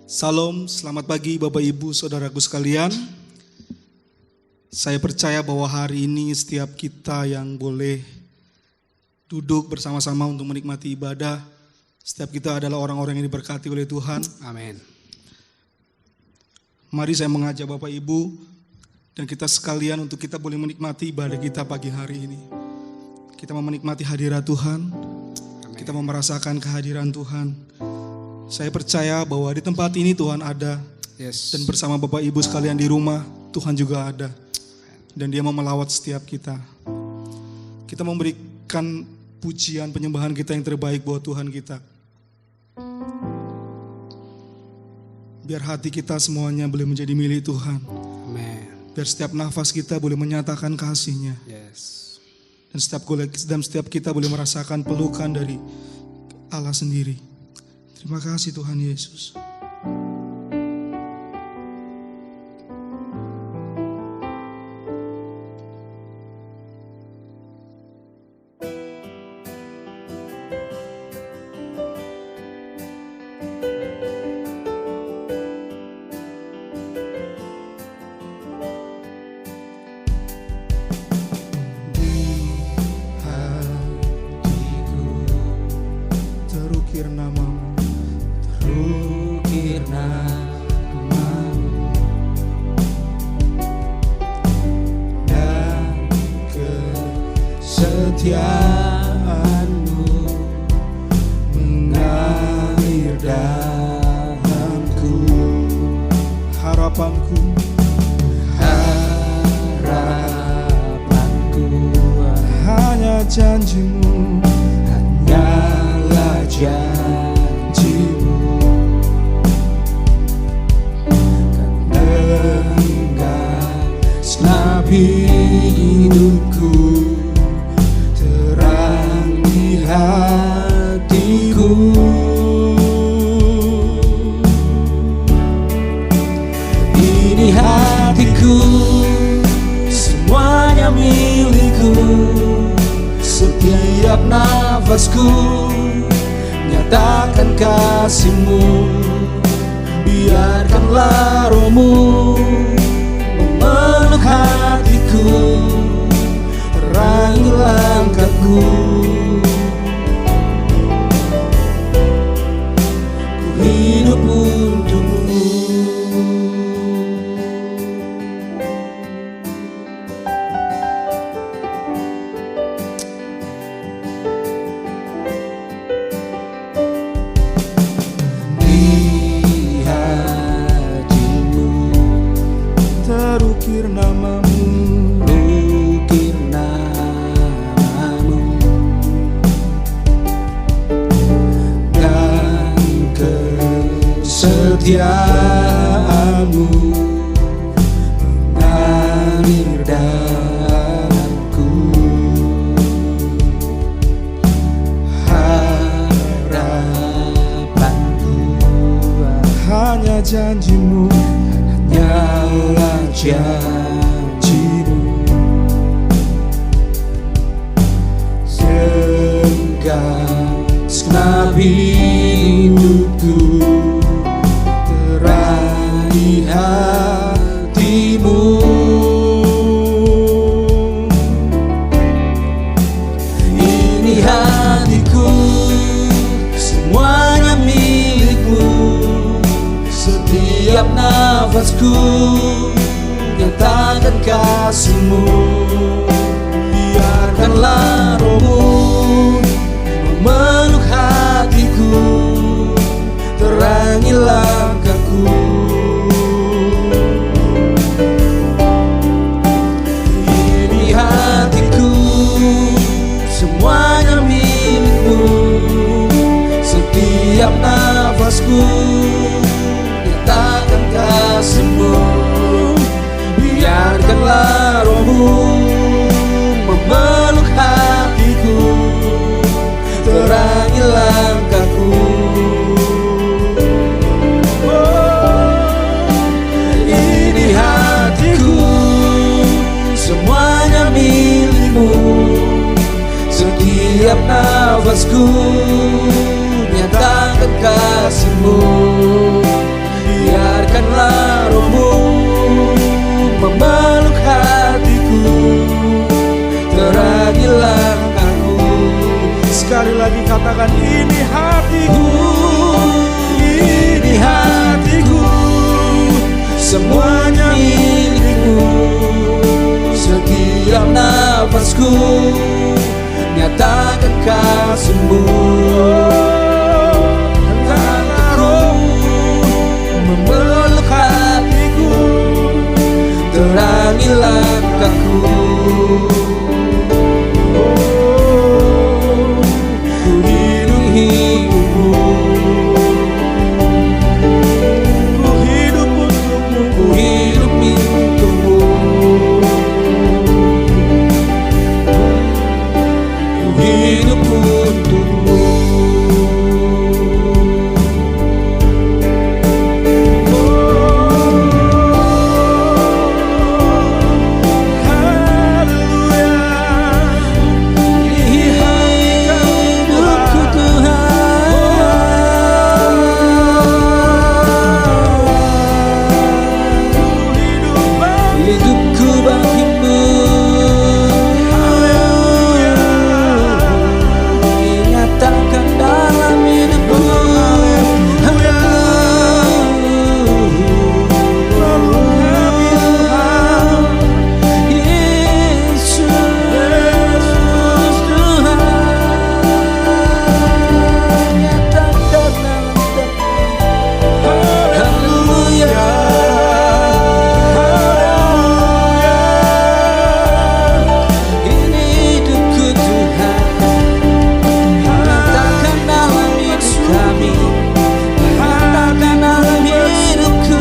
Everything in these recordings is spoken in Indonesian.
Salam, selamat pagi Bapak Ibu Saudaraku sekalian. Saya percaya bahwa hari ini setiap kita yang boleh duduk bersama-sama untuk menikmati ibadah, setiap kita adalah orang-orang yang diberkati oleh Tuhan. Amin. Mari saya mengajak Bapak Ibu dan kita sekalian untuk kita boleh menikmati ibadah kita pagi hari ini. Kita mau menikmati hadirat Tuhan, kita mau merasakan kehadiran Tuhan. Saya percaya bahwa di tempat ini Tuhan ada, dan bersama Bapak Ibu sekalian di rumah, Tuhan juga ada. Dan Dia mau melawat setiap kita. Kita memberikan pujian penyembahan kita yang terbaik buat Tuhan kita. Biar hati kita semuanya boleh menjadi milik Tuhan. Amen. Biar setiap nafas kita boleh menyatakan kasih-Nya. Dan setiap kita boleh merasakan pelukan dari Allah sendiri. Terima kasih Tuhan Yesus. Kesetiaan-Mu mengalir dalamku. Harapanku hanya janji-Mu, hanyalah janji-Mu. Karena senapi hidupku, terang di hatiku. Ini hatiku, semuanya milikku. Setiap nafasku nyatakan kasih-Mu. Biarkanlah Roh-Mu memeluk hatiku, terangi langkahku. Ku hidup untuk-Mu. terukir nama-Mu, Ukir nama-Mu, dan kesetiaan-Mu mengalir dalamku. Harapanku hanya janji-Mu, hanyalah janji-Mu. Segenap hidupku, terang di hati-Mu. Ini hatiku, semuanya milik-Mu. Setiap nafasku nyatakan kasih-Mu. Biarkanlah Roh-Mu memeluk hatiku, terangi langkahku. Ini hatiku, semuanya milik-Mu. Setiap nafasku nyatakan kasih-Mu. Biarkanlah Roh-Mu memeluk hatiku, terangi langkahku. Ini hatiku, semuanya milik-Mu. Setiap nafasku nyatakan kasih-Mu. Sekali lagi katakan, ini hatiku, ini hatiku, semuanya milikmu. Setiap nafasku nyatakan kasih-Mu. karena roh Memeluk hatiku, terangi langkahku. Ku hidup hidupmu, ku hidup untukmu, ku hidup untukmu. Ku hidup untukmu. Hidupku Tuhan, hidupku bagimu. Nyatakan dalam hidupku. Yesus Tuhan, nyatakan dalam hidupku. Haleluya. Ini hidupku Tuhan, nyatakan dalam hidup kami, nyatakan dalam hidupku.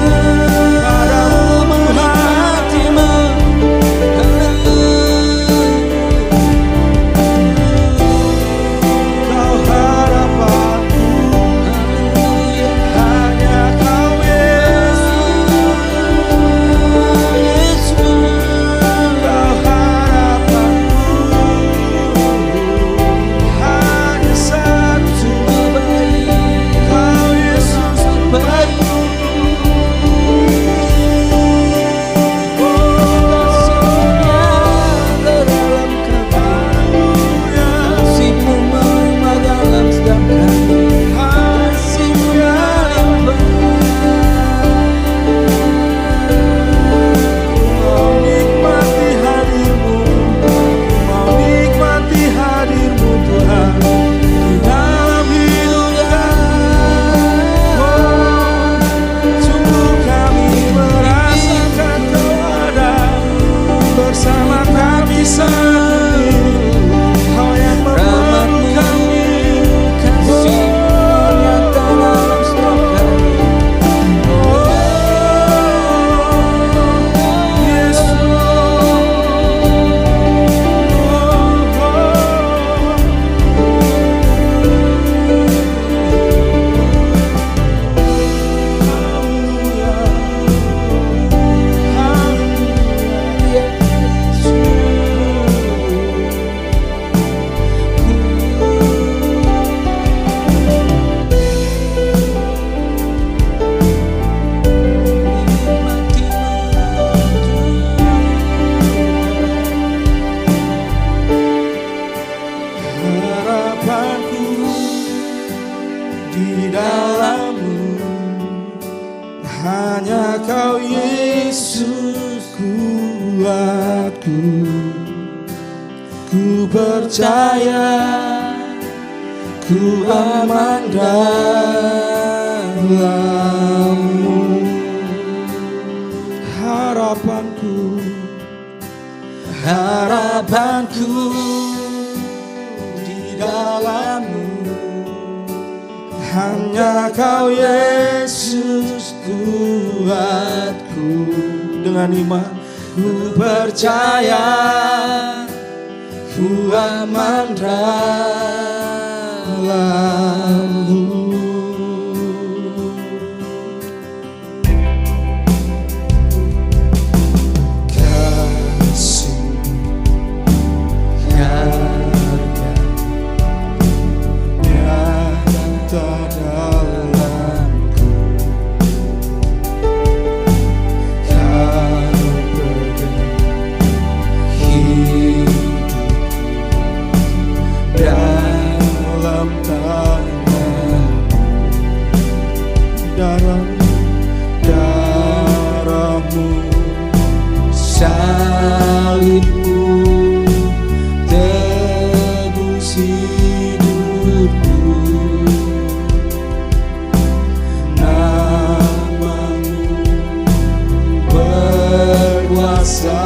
Menikmati-Mu. Kau harapanku, hanya Kau Yesus. Kau harapanku, hanya satu, Kau Yesus terbaik. Kasih-Mu melimpah dalam setiap kami. Kasih-Mu melimpah. Mau nikmati hadir-Mu, mau nikmati hadir-Mu Tuhan di dalam hidup kami. Sungguh kami merasakan Kau ada bersama kami saat ini. Kau yang memeluk kami. Kasih-Mu nyata dalam setiap kami. Harapanku di dalam-Mu, hanya Kau Yesus kuatku. Ku percaya, ku aman dalam-Mu. Harapanku, Harapanku di dalam-Mu, hanya Kau Yesus kuatku. Dengan iman ku percaya, ku aman dalam-Mu. Kasih harga nyata dalamku, Kau pegang hidupku dan darahmu, salibmu tebus hidupku, namamu berkuasa,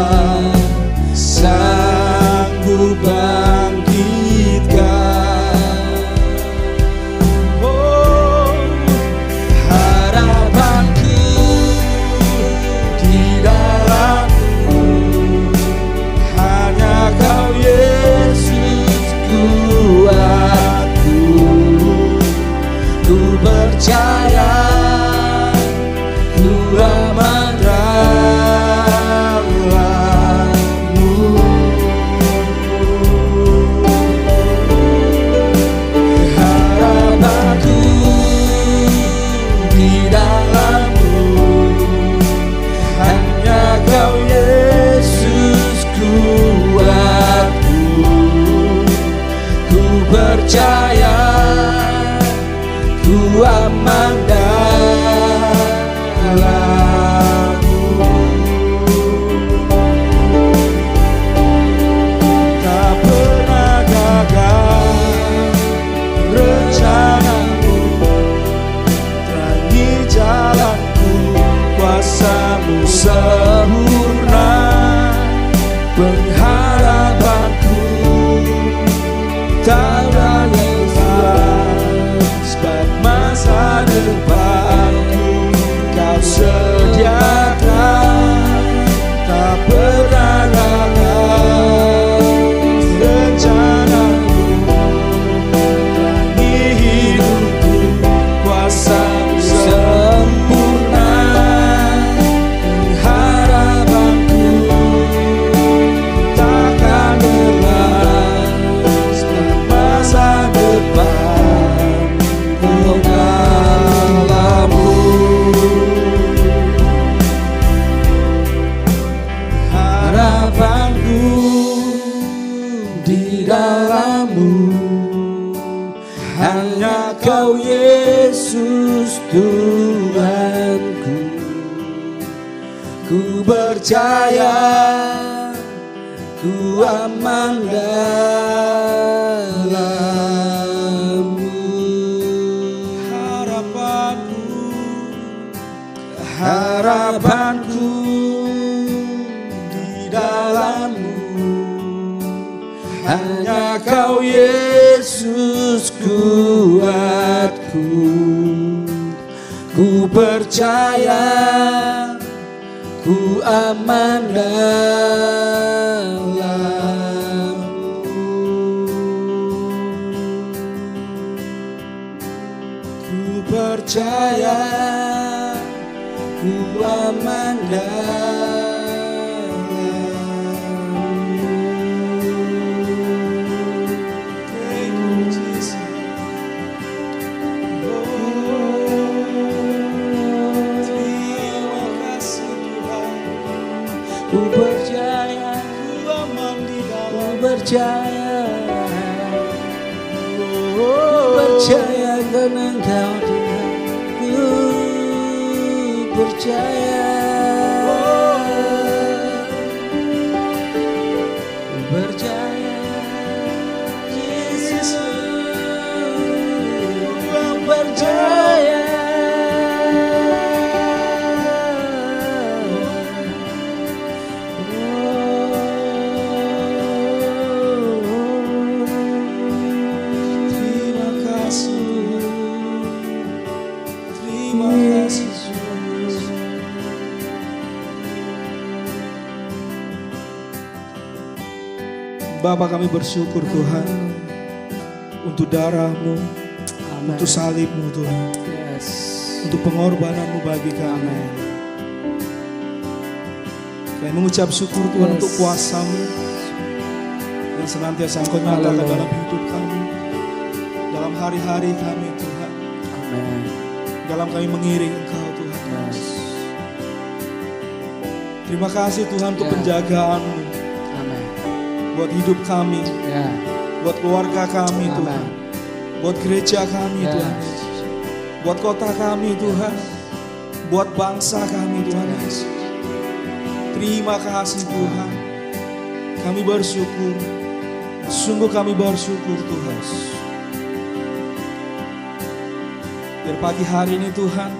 sanggup bangkitkan. oh Harapanku di dalammu, hanya Kau Yesus kuatku. ku percaya, Ku aman dalam-Mu. Harapanku di dalam-Mu, hanya Kau Yesus kuatku. Ku percaya, ku aman dalam-Mu. Tak pernah gagal rencanamu, terangi jalanku, kuasa-Mu sempurna. Pengharapanku tak berlebihan, sebab masa depanku Kau sediakan. Tak pernah gagal rencanamu, terangi hidupku, kuasa-Mu sempurna. Harapanku takkan berlalu, sebab masa depan Kau dalam-Mu. Harapanku di dalam-Mu, hanya Kau Yesus Tuhanku. Ku percaya, ku aman dalam-Mu. Harapanku di dalam-Mu, hanya Kau Yesus kuatku. Ku percaya, ku aman dalam-Mu. Ku percaya, ku aman dalam-Mu. Thank you, Jesus. Terima kasih Tuhan. ku percaya, Ku aman di ku dalam. percaya, ku percaya karena Engkau Tuhan. Ku percaya, ku percaya, Yesus, ku percaya. Terima kasih. Terima kasih. Bapa, kami bersyukur Tuhan untuk darah-Mu, untuk salib-Mu Tuhan, Yes. untuk pengorbanan-Mu bagi kami. Kami mengucap syukur Tuhan Yes. untuk kuasa-Mu yang senantiasa Engkau nyatakan Haleluya. dalam hidup kami, dalam hari-hari kami Tuhan, Amen. dalam kami mengiring Engkau Tuhan. Yes. Terima kasih Tuhan untuk Ya. penjagaan-Mu Amen. buat hidup kami, Ya. buat keluarga kami Tuhan. Amen. buat gereja kami Tuhan Yesus, buat kota kami Tuhan, buat bangsa kami Tuhan Yesus. Terima kasih Tuhan, kami bersyukur, sungguh kami bersyukur Tuhan. Biar pagi hari ini Tuhan,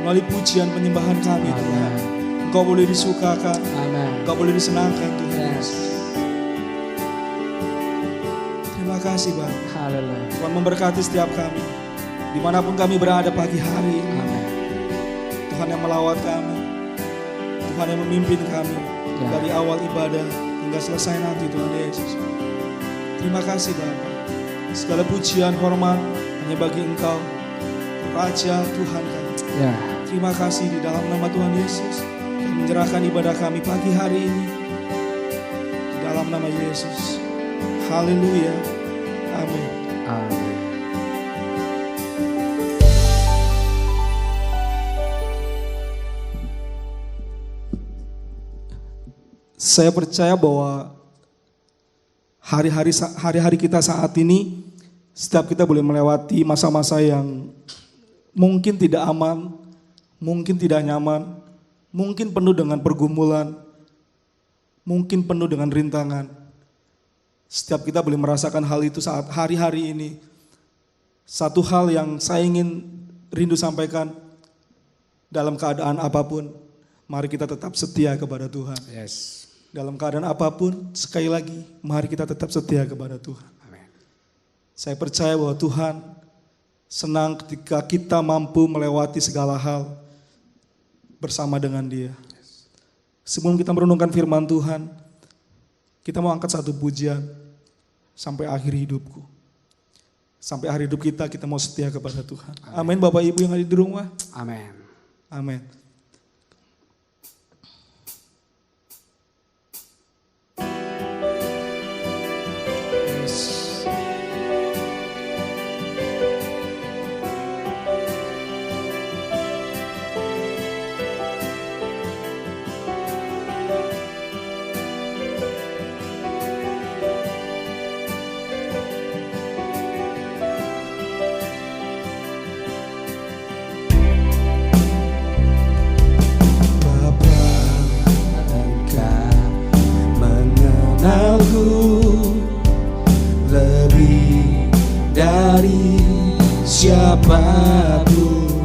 melalui pujian penyembahan kami Tuhan, Engkau boleh disukakan, Engkau boleh disenangkan Tuhan Yesus. Terima kasih Bapa. Tuhan memberkati setiap kami, dimanapun kami berada pagi hari ini. Tuhan yang melawat kami, Tuhan yang memimpin kami dari awal ibadah hingga selesai nanti Tuhan Yesus. Terima kasih Bapa. Segala pujian, hormat hanya bagi Engkau, Raja Tuhan kami. Terima kasih di dalam nama Tuhan Yesus. Kami menyerahkan ibadah kami pagi hari ini di dalam nama Yesus. Haleluya. Amin. Saya percaya bahwa hari-hari kita saat ini, setiap kita boleh melewati masa-masa yang mungkin tidak aman, mungkin tidak nyaman, mungkin penuh dengan pergumulan, mungkin penuh dengan rintangan. Setiap kita boleh merasakan hal itu saat hari-hari ini. Satu hal yang saya ingin rindu sampaikan, dalam keadaan apapun, mari kita tetap setia kepada Tuhan. Dalam keadaan apapun, sekali lagi, mari kita tetap setia kepada Tuhan. Saya percaya bahwa Tuhan senang ketika kita mampu melewati segala hal bersama dengan Dia. Sebelum kita merenungkan firman Tuhan, kita mau angkat satu pujian sampai akhir hidupku. Sampai akhir hidup kita mau setia kepada Tuhan. Amin. Bapak Ibu yang ada di rumah. Amin. Amin. Lebih dari siapapun,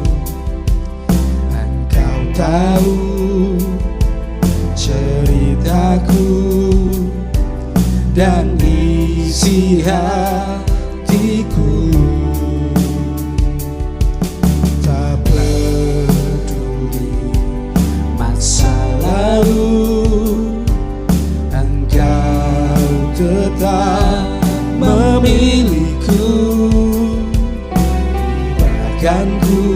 Engkau tahu ceritaku dan isi hatiku. Tak peduli masa lalu, tetap memilihku, bahkan ku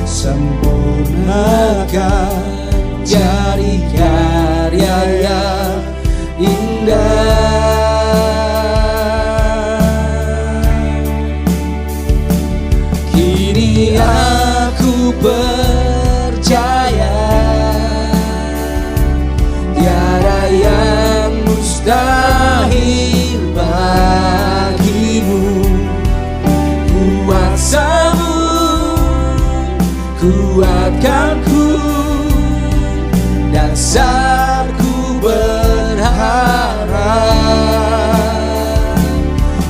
sempurnakan jadi karya yang indah. Kini aku percaya tiada yang mustahil bagimu. Kuasamu kuatkanku, dasarku berharap.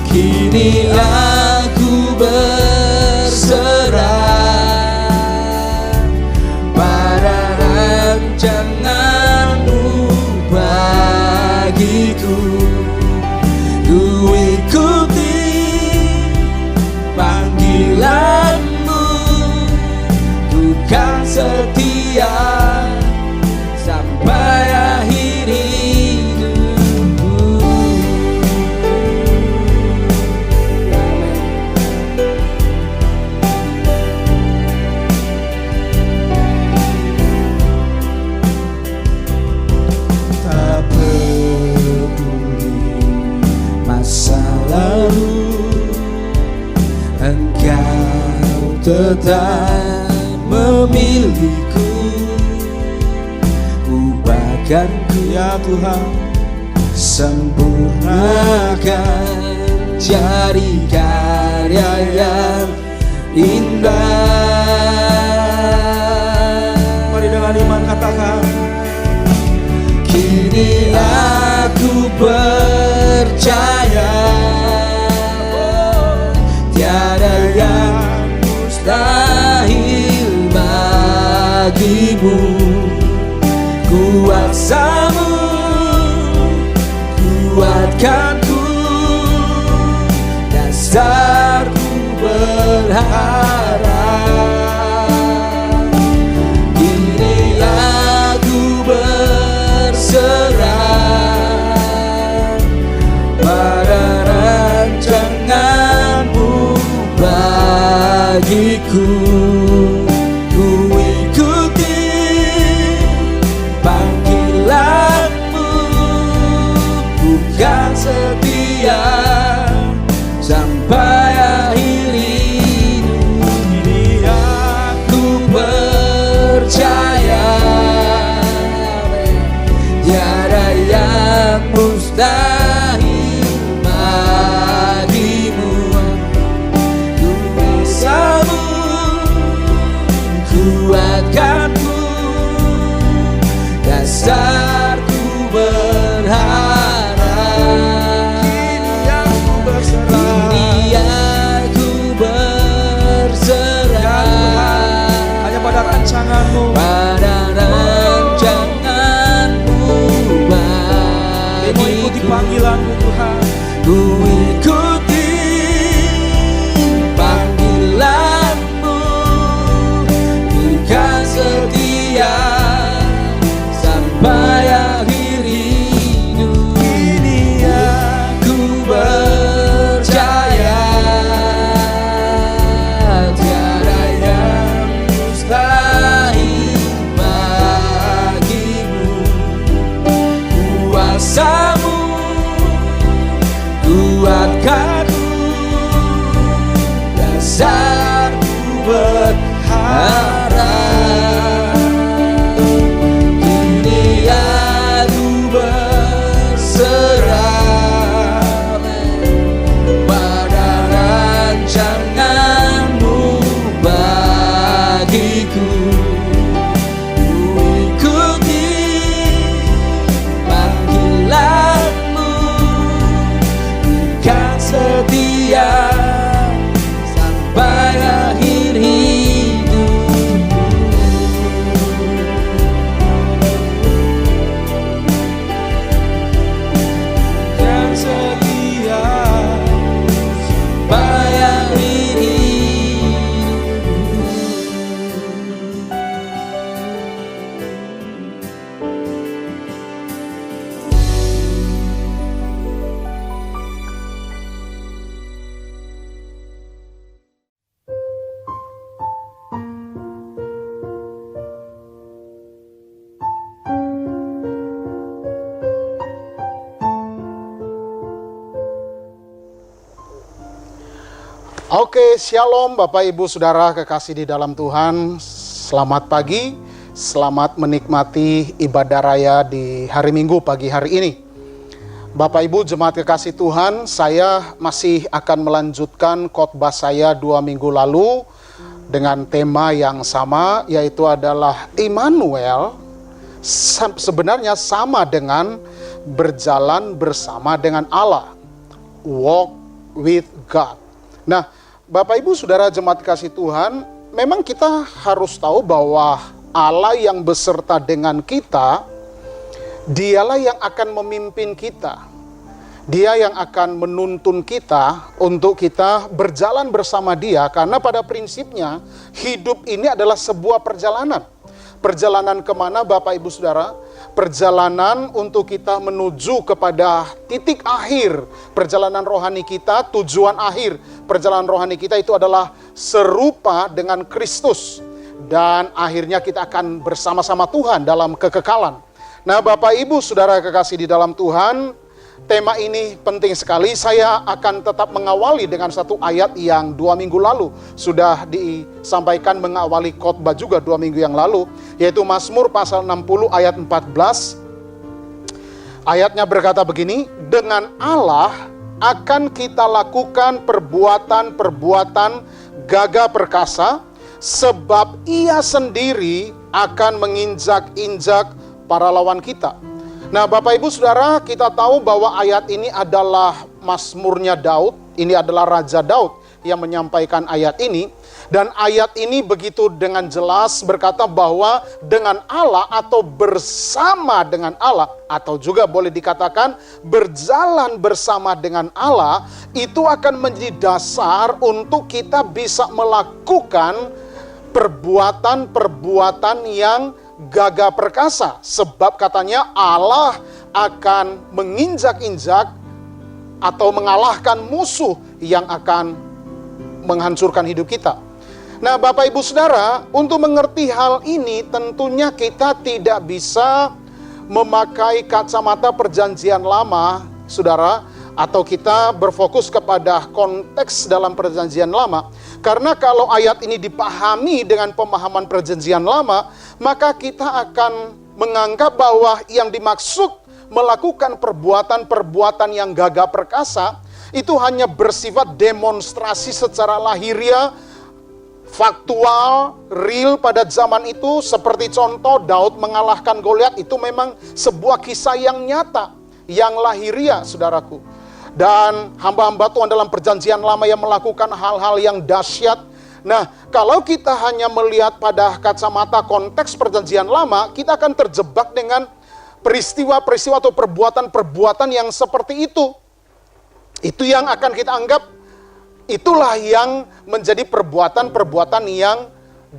Kini aku berserah pada rancanganmu bagiku. Ku ikuti panggilanmu, ku kan setia sampai akhir hidupku. Tak peduli masa lalu, Engkau tetap memilihku. Ubahkan ku ya Tuhan, sempurnakan jadi karya yang indah. Mari dengan iman katakan, kini aku percaya tiada yang mustahil bagimu. Kuasamu kuatkanku, dasarku berharap. Kini aku berserah pada rancanganmu bagiku. Ku ikuti panggilanmu, bukan setia sampai akhir hidup. Kini aku percaya tiada yang mustahil bagimu. Kuasamu kuatkanku, dasarku berharap. Kini aku berserah hanya pada rancanganmu. pada rancanganmu Mau ikuti bagiku. panggilanmu Tuhan. Ku ikuti panggilanmu, bukan setia sampai akhir hidup. Kini aku percaya tiada yang mustahil bagimu. Kuasamu kuatkanku, dasarku berharap. Kini aku berserah pada rancanganmu bagiku. Ku ikuti panggilanmu, bukan setia sampai akhir hidupku. Yang setia Sampai akhir hidupku. Oke, shalom Bapak Ibu Saudara kekasih di dalam Tuhan. Selamat pagi, selamat menikmati ibadah raya di hari Minggu pagi hari ini. Bapak Ibu jemaat kekasih Tuhan, saya masih akan melanjutkan khotbah saya 2 minggu lalu dengan tema yang sama, yaitu adalah Immanuel. Sebenarnya sama dengan berjalan bersama dengan Allah, walk with God. Nah, Bapak Ibu Saudara jemaat kasih Tuhan, memang kita harus tahu bahwa Allah yang beserta dengan kita, Dialah yang akan memimpin kita. Dia yang akan menuntun kita untuk kita berjalan bersama Dia, karena pada prinsipnya hidup ini adalah sebuah perjalanan. Perjalanan kemana Bapak Ibu Saudara? Perjalanan untuk kita menuju kepada titik akhir perjalanan rohani kita, tujuan akhir perjalanan rohani kita itu adalah serupa dengan Kristus. Dan akhirnya kita akan bersama-sama Tuhan dalam kekekalan. Nah Bapak Ibu Saudara kekasih di dalam Tuhan, tema ini penting sekali. Saya akan tetap mengawali dengan satu ayat yang 2 minggu lalu sudah disampaikan, mengawali khotbah juga 2 minggu yang lalu, yaitu Mazmur pasal 60 ayat 14. Ayatnya berkata begini, dengan Allah akan kita lakukan perbuatan-perbuatan gagah perkasa, sebab Ia sendiri akan menginjak-injak para lawan kita. Nah, Bapak Ibu Saudara, kita tahu bahwa ayat ini adalah Mazmurnya Daud. Ini adalah Raja Daud yang menyampaikan ayat ini. Dan ayat ini begitu dengan jelas berkata bahwa dengan Allah atau bersama dengan Allah, atau juga boleh dikatakan berjalan bersama dengan Allah, itu akan menjadi dasar untuk kita bisa melakukan perbuatan-perbuatan yang gagah perkasa. Sebab katanya Allah akan menginjak-injak atau mengalahkan musuh yang akan menghancurkan hidup kita. Nah, Bapak Ibu Saudara, untuk mengerti hal ini tentunya kita tidak bisa memakai kacamata perjanjian lama, Saudara, atau kita berfokus kepada konteks dalam perjanjian lama. Karena kalau ayat ini dipahami dengan pemahaman perjanjian lama, maka kita akan menganggap bahwa yang dimaksud melakukan perbuatan-perbuatan yang gagah perkasa itu hanya bersifat demonstrasi secara lahiriah, faktual, real pada zaman itu. Seperti contoh Daud mengalahkan Goliat, itu memang sebuah kisah yang nyata, yang lahiriah, saudaraku. Dan hamba-hamba Tuhan dalam perjanjian lama yang melakukan hal-hal yang dahsyat. Nah, kalau kita hanya melihat pada kacamata konteks perjanjian lama, kita akan terjebak dengan peristiwa-peristiwa atau perbuatan-perbuatan yang seperti itu. Itu yang akan kita anggap, itulah yang menjadi perbuatan-perbuatan yang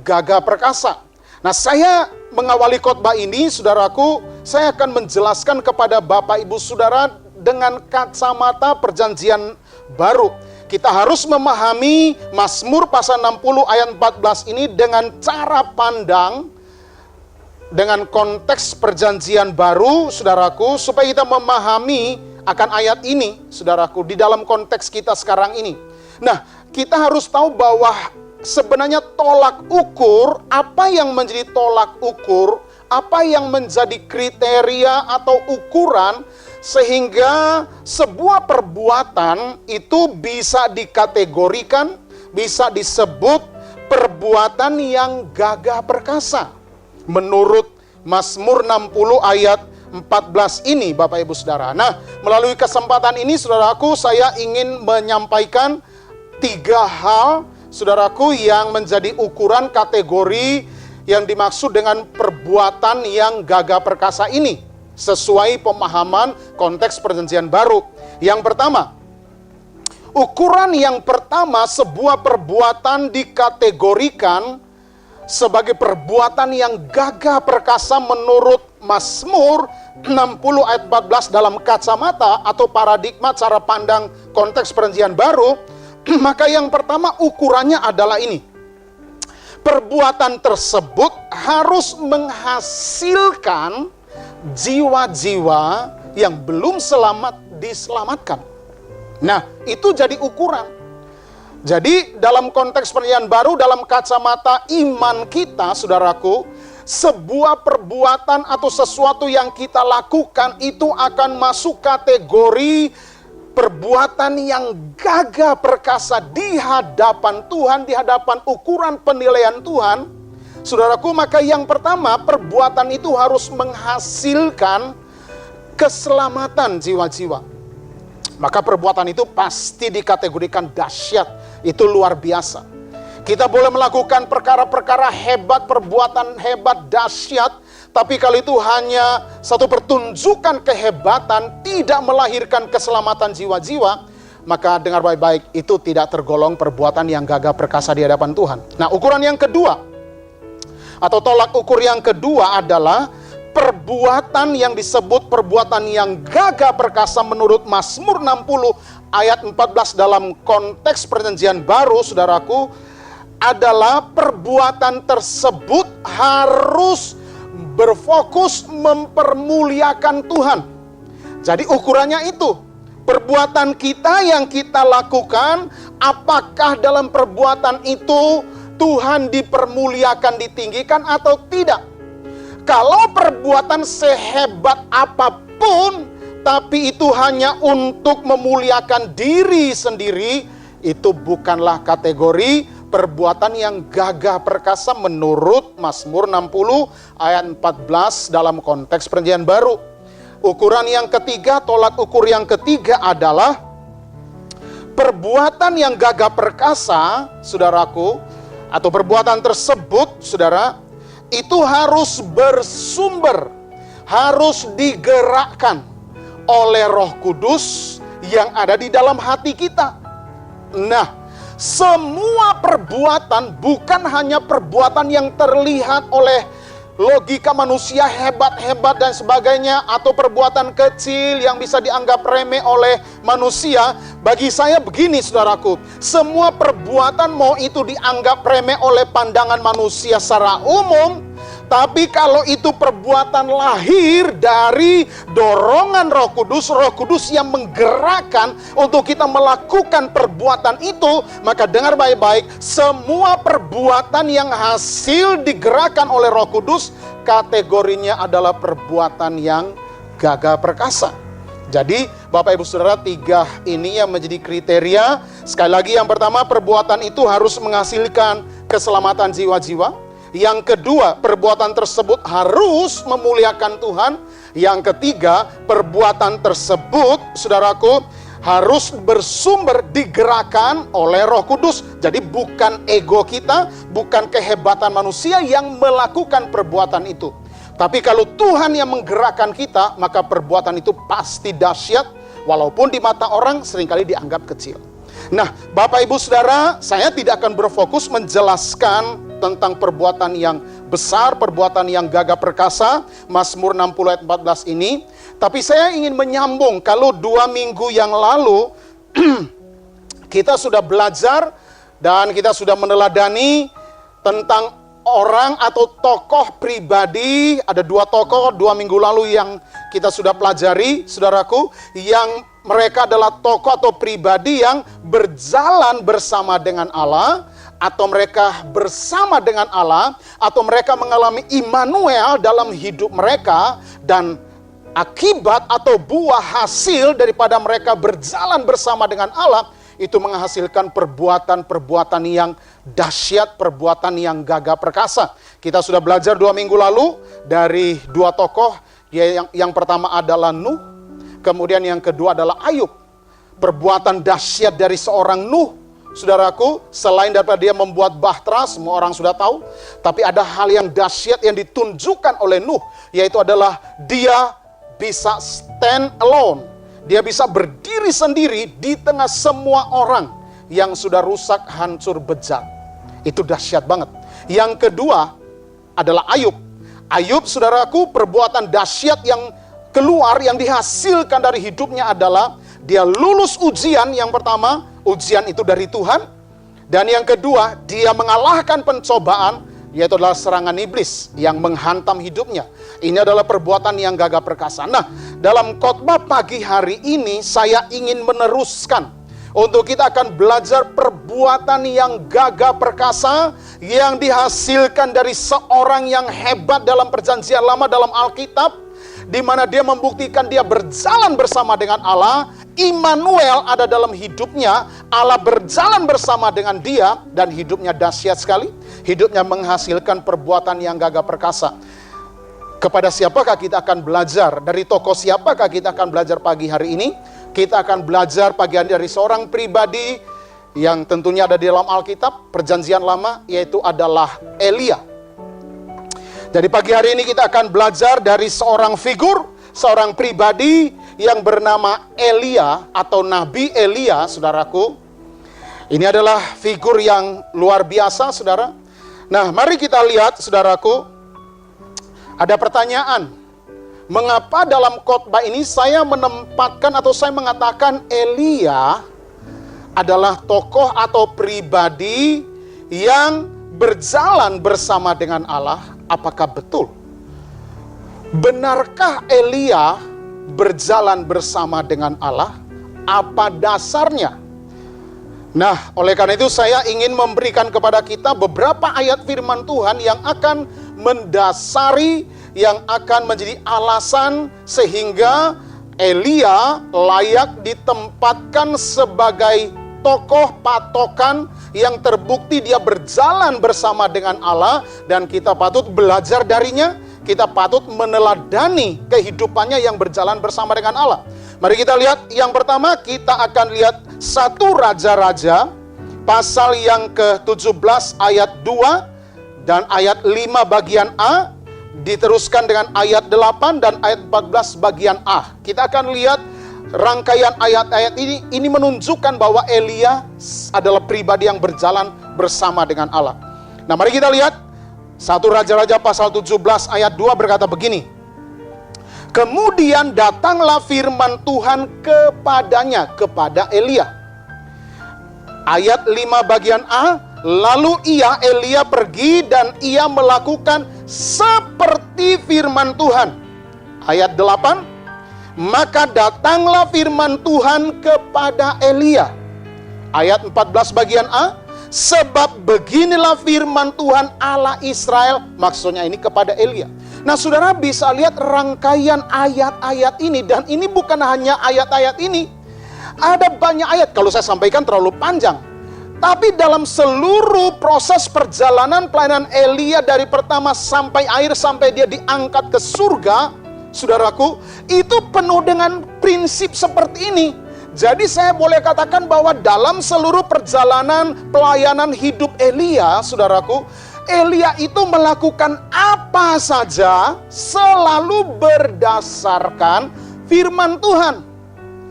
gagah perkasa. Nah, saya mengawali khotbah ini, saudaraku, saya akan menjelaskan kepada Bapak Ibu Saudara dengan kacamata perjanjian baru. Kita harus memahami Mazmur pasal 60 ayat 14 ini dengan cara pandang, dengan konteks perjanjian baru, saudaraku, supaya kita memahami akan ayat ini, saudaraku, di dalam konteks kita sekarang ini. Nah, kita harus tahu bahwa sebenarnya tolak ukur, apa yang menjadi tolak ukur, apa yang menjadi kriteria atau ukuran sehingga sebuah perbuatan itu bisa dikategorikan, bisa disebut perbuatan yang gagah perkasa. Menurut Mazmur 60 ayat 14 ini, Bapak Ibu Saudara. Nah, melalui kesempatan ini, saudaraku, saya ingin menyampaikan 3 hal, saudaraku, yang menjadi ukuran kategori yang dimaksud dengan perbuatan yang gagah perkasa ini, sesuai pemahaman konteks perjanjian baru. Yang pertama, ukuran yang pertama, sebuah perbuatan dikategorikan sebagai perbuatan yang gagah perkasa menurut Mazmur 60 ayat 14 dalam kacamata atau paradigma cara pandang konteks perjanjian baru. Maka yang pertama ukurannya adalah ini. Perbuatan tersebut harus menghasilkan jiwa-jiwa yang belum selamat diselamatkan. Nah, itu jadi ukuran. Jadi dalam konteks perjanjian baru, dalam kacamata iman kita, saudaraku, sebuah perbuatan atau sesuatu yang kita lakukan itu akan masuk kategori perbuatan yang gagah perkasa di hadapan Tuhan, di hadapan ukuran penilaian Tuhan. Saudaraku, maka yang pertama, perbuatan itu harus menghasilkan keselamatan jiwa-jiwa. Maka perbuatan itu pasti dikategorikan dahsyat, itu luar biasa. Kita boleh melakukan perkara-perkara hebat, perbuatan hebat, dahsyat, tapi kalau itu hanya satu pertunjukan kehebatan, tidak melahirkan keselamatan jiwa-jiwa, maka dengar baik-baik, itu tidak tergolong perbuatan yang gagah perkasa di hadapan Tuhan. Nah, ukuran yang kedua, atau tolak ukur yang kedua adalah perbuatan yang disebut perbuatan yang gagah perkasa menurut Mazmur 60 ayat 14 dalam konteks perjanjian baru, saudaraku, adalah perbuatan tersebut harus berfokus mempermuliakan Tuhan. Jadi ukurannya itu, perbuatan kita yang kita lakukan, apakah dalam perbuatan itu Tuhan dipermuliakan, ditinggikan atau tidak. Kalau perbuatan sehebat apapun, tapi itu hanya untuk memuliakan diri sendiri, itu bukanlah kategori perbuatan yang gagah perkasa menurut Mazmur 60 ayat 14 dalam konteks Perjanjian Baru. Ukuran yang ketiga, tolak ukur yang ketiga adalah perbuatan yang gagah perkasa, saudaraku, atau perbuatan tersebut, saudara, itu harus bersumber, harus digerakkan oleh Roh Kudus yang ada di dalam hati kita. Nah, semua perbuatan bukan hanya perbuatan yang terlihat oleh logika manusia hebat-hebat dan sebagainya, atau perbuatan kecil yang bisa dianggap remeh oleh manusia. Bagi saya begini, saudaraku, semua perbuatan mau itu dianggap remeh oleh pandangan manusia secara umum, tapi kalau itu perbuatan lahir dari dorongan Roh Kudus yang menggerakkan untuk kita melakukan perbuatan itu, maka dengar baik-baik, semua perbuatan yang hasil digerakkan oleh Roh Kudus, kategorinya adalah perbuatan yang gagah perkasa. Jadi Bapak Ibu Saudara, 3 ini yang menjadi kriteria. Sekali lagi, yang pertama, perbuatan itu harus menghasilkan keselamatan jiwa-jiwa. Yang kedua, perbuatan tersebut harus memuliakan Tuhan. Yang ketiga, perbuatan tersebut, saudaraku, harus bersumber digerakkan oleh Roh Kudus. Jadi bukan ego kita, bukan kehebatan manusia yang melakukan perbuatan itu. Tapi kalau Tuhan yang menggerakkan kita, maka perbuatan itu pasti dahsyat, walaupun di mata orang seringkali dianggap kecil. Nah, Bapak Ibu Saudara, saya tidak akan berfokus menjelaskan tentang perbuatan yang besar, perbuatan yang gagah perkasa, Mazmur 60 ayat 14 ini. Tapi saya ingin menyambung, kalau 2 minggu yang lalu kita sudah belajar dan kita sudah meneladani tentang orang atau tokoh pribadi. Ada 2 tokoh 2 minggu lalu yang kita sudah pelajari, saudaraku, yang mereka adalah tokoh atau pribadi yang berjalan bersama dengan Allah, atau mereka bersama dengan Allah, atau mereka mengalami Immanuel dalam hidup mereka, dan akibat atau buah hasil daripada mereka berjalan bersama dengan Allah, itu menghasilkan perbuatan-perbuatan yang dahsyat, perbuatan yang gagah perkasa. Kita sudah belajar 2 minggu lalu dari 2 tokoh, yang pertama adalah Nuh, kemudian yang kedua adalah Ayub. Perbuatan dahsyat dari seorang Nuh, saudaraku, selain daripada dia membuat bahtera, semua orang sudah tahu, tapi ada hal yang dahsyat yang ditunjukkan oleh Nuh, yaitu adalah dia bisa stand alone. Dia bisa berdiri sendiri di tengah semua orang yang sudah rusak, hancur, bejat. Itu dahsyat banget. Yang kedua adalah Ayub. Ayub, saudaraku, perbuatan dahsyat yang keluar, yang dihasilkan dari hidupnya adalah dia lulus ujian. Yang pertama, ujian itu dari Tuhan. Dan yang kedua, dia mengalahkan pencobaan, yaitu adalah serangan iblis yang menghantam hidupnya. Ini adalah perbuatan yang gagah perkasa. Nah, dalam khotbah pagi hari ini saya ingin meneruskan untuk kita akan belajar perbuatan yang gagah perkasa yang dihasilkan dari seorang yang hebat dalam Perjanjian Lama, dalam Alkitab, di mana dia membuktikan dia berjalan bersama dengan Allah. Immanuel ada dalam hidupnya, Allah berjalan bersama dengan dia, dan hidupnya dahsyat sekali. Hidupnya menghasilkan perbuatan yang gagah perkasa. Kepada siapakah kita akan belajar? Dari tokoh siapakah kita akan belajar pagi hari ini? Kita akan belajar pagi hari dari seorang pribadi yang tentunya ada di dalam Alkitab, Perjanjian Lama, yaitu adalah Elia. Jadi pagi hari ini kita akan belajar dari seorang figur, seorang pribadi yang bernama Elia atau Nabi Elia, saudaraku. Ini adalah figur yang luar biasa, saudara. Nah, mari kita lihat, saudaraku, ada pertanyaan. Mengapa dalam khotbah ini saya menempatkan atau saya mengatakan Elia adalah tokoh atau pribadi yang berjalan bersama dengan Allah? Apakah betul? Benarkah Elia berjalan bersama dengan Allah? Apa dasarnya? Nah, oleh karena itu saya ingin memberikan kepada kita beberapa ayat firman Tuhan yang akan mendasari, yang akan menjadi alasan sehingga Elia layak ditempatkan sebagai tokoh patokan yang terbukti dia berjalan bersama dengan Allah, dan kita patut belajar darinya, kita patut meneladani kehidupannya yang berjalan bersama dengan Allah. Mari kita lihat yang pertama, kita akan lihat 1 Raja-Raja pasal yang ke-17 ayat 2 dan ayat 5 bagian A, diteruskan dengan ayat 8 dan ayat 14 bagian A. Kita akan lihat rangkaian ayat-ayat ini menunjukkan bahwa Elia adalah pribadi yang berjalan bersama dengan Allah. Nah, mari kita lihat 1 Raja-Raja pasal 17 ayat 2 berkata begini. Kemudian datanglah firman Tuhan kepadanya, kepada Elia. Ayat 5 bagian A, lalu Elia pergi dan ia melakukan seperti firman Tuhan. Ayat 8, maka datanglah firman Tuhan kepada Elia. Ayat 14 bagian A, sebab beginilah firman Tuhan Allah Israel, maksudnya ini kepada Elia. Nah, saudara bisa lihat rangkaian ayat-ayat ini, dan ini bukan hanya ayat-ayat ini. Ada banyak ayat, kalau saya sampaikan terlalu panjang. Tapi dalam seluruh proses perjalanan pelayanan Elia dari pertama sampai akhir, sampai dia diangkat ke surga, saudaraku, itu penuh dengan prinsip seperti ini. Jadi saya boleh katakan bahwa dalam seluruh perjalanan pelayanan hidup Elia, saudaraku, Elia itu melakukan apa saja selalu berdasarkan firman Tuhan.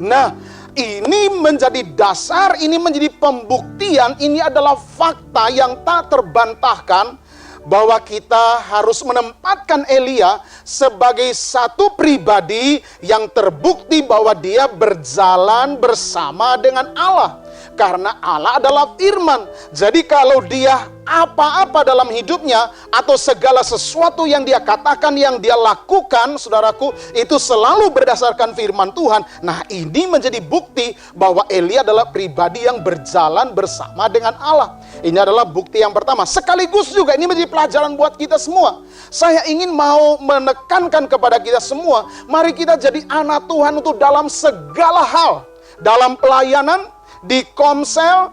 Nah, ini menjadi dasar, ini menjadi pembuktian, ini adalah fakta yang tak terbantahkan bahwa kita harus menempatkan Elia sebagai satu pribadi yang terbukti bahwa dia berjalan bersama dengan Allah. Karena Allah adalah firman. Jadi kalau dia apa-apa dalam hidupnya, atau segala sesuatu yang dia katakan, yang dia lakukan, saudaraku, itu selalu berdasarkan firman Tuhan. Nah, ini menjadi bukti bahwa Elia adalah pribadi yang berjalan bersama dengan Allah. Ini adalah bukti yang pertama. Sekaligus juga ini menjadi pelajaran buat kita semua. Saya ingin mau menekankan kepada kita semua, mari kita jadi anak Tuhan untuk dalam segala hal. Dalam pelayanan, di komsel,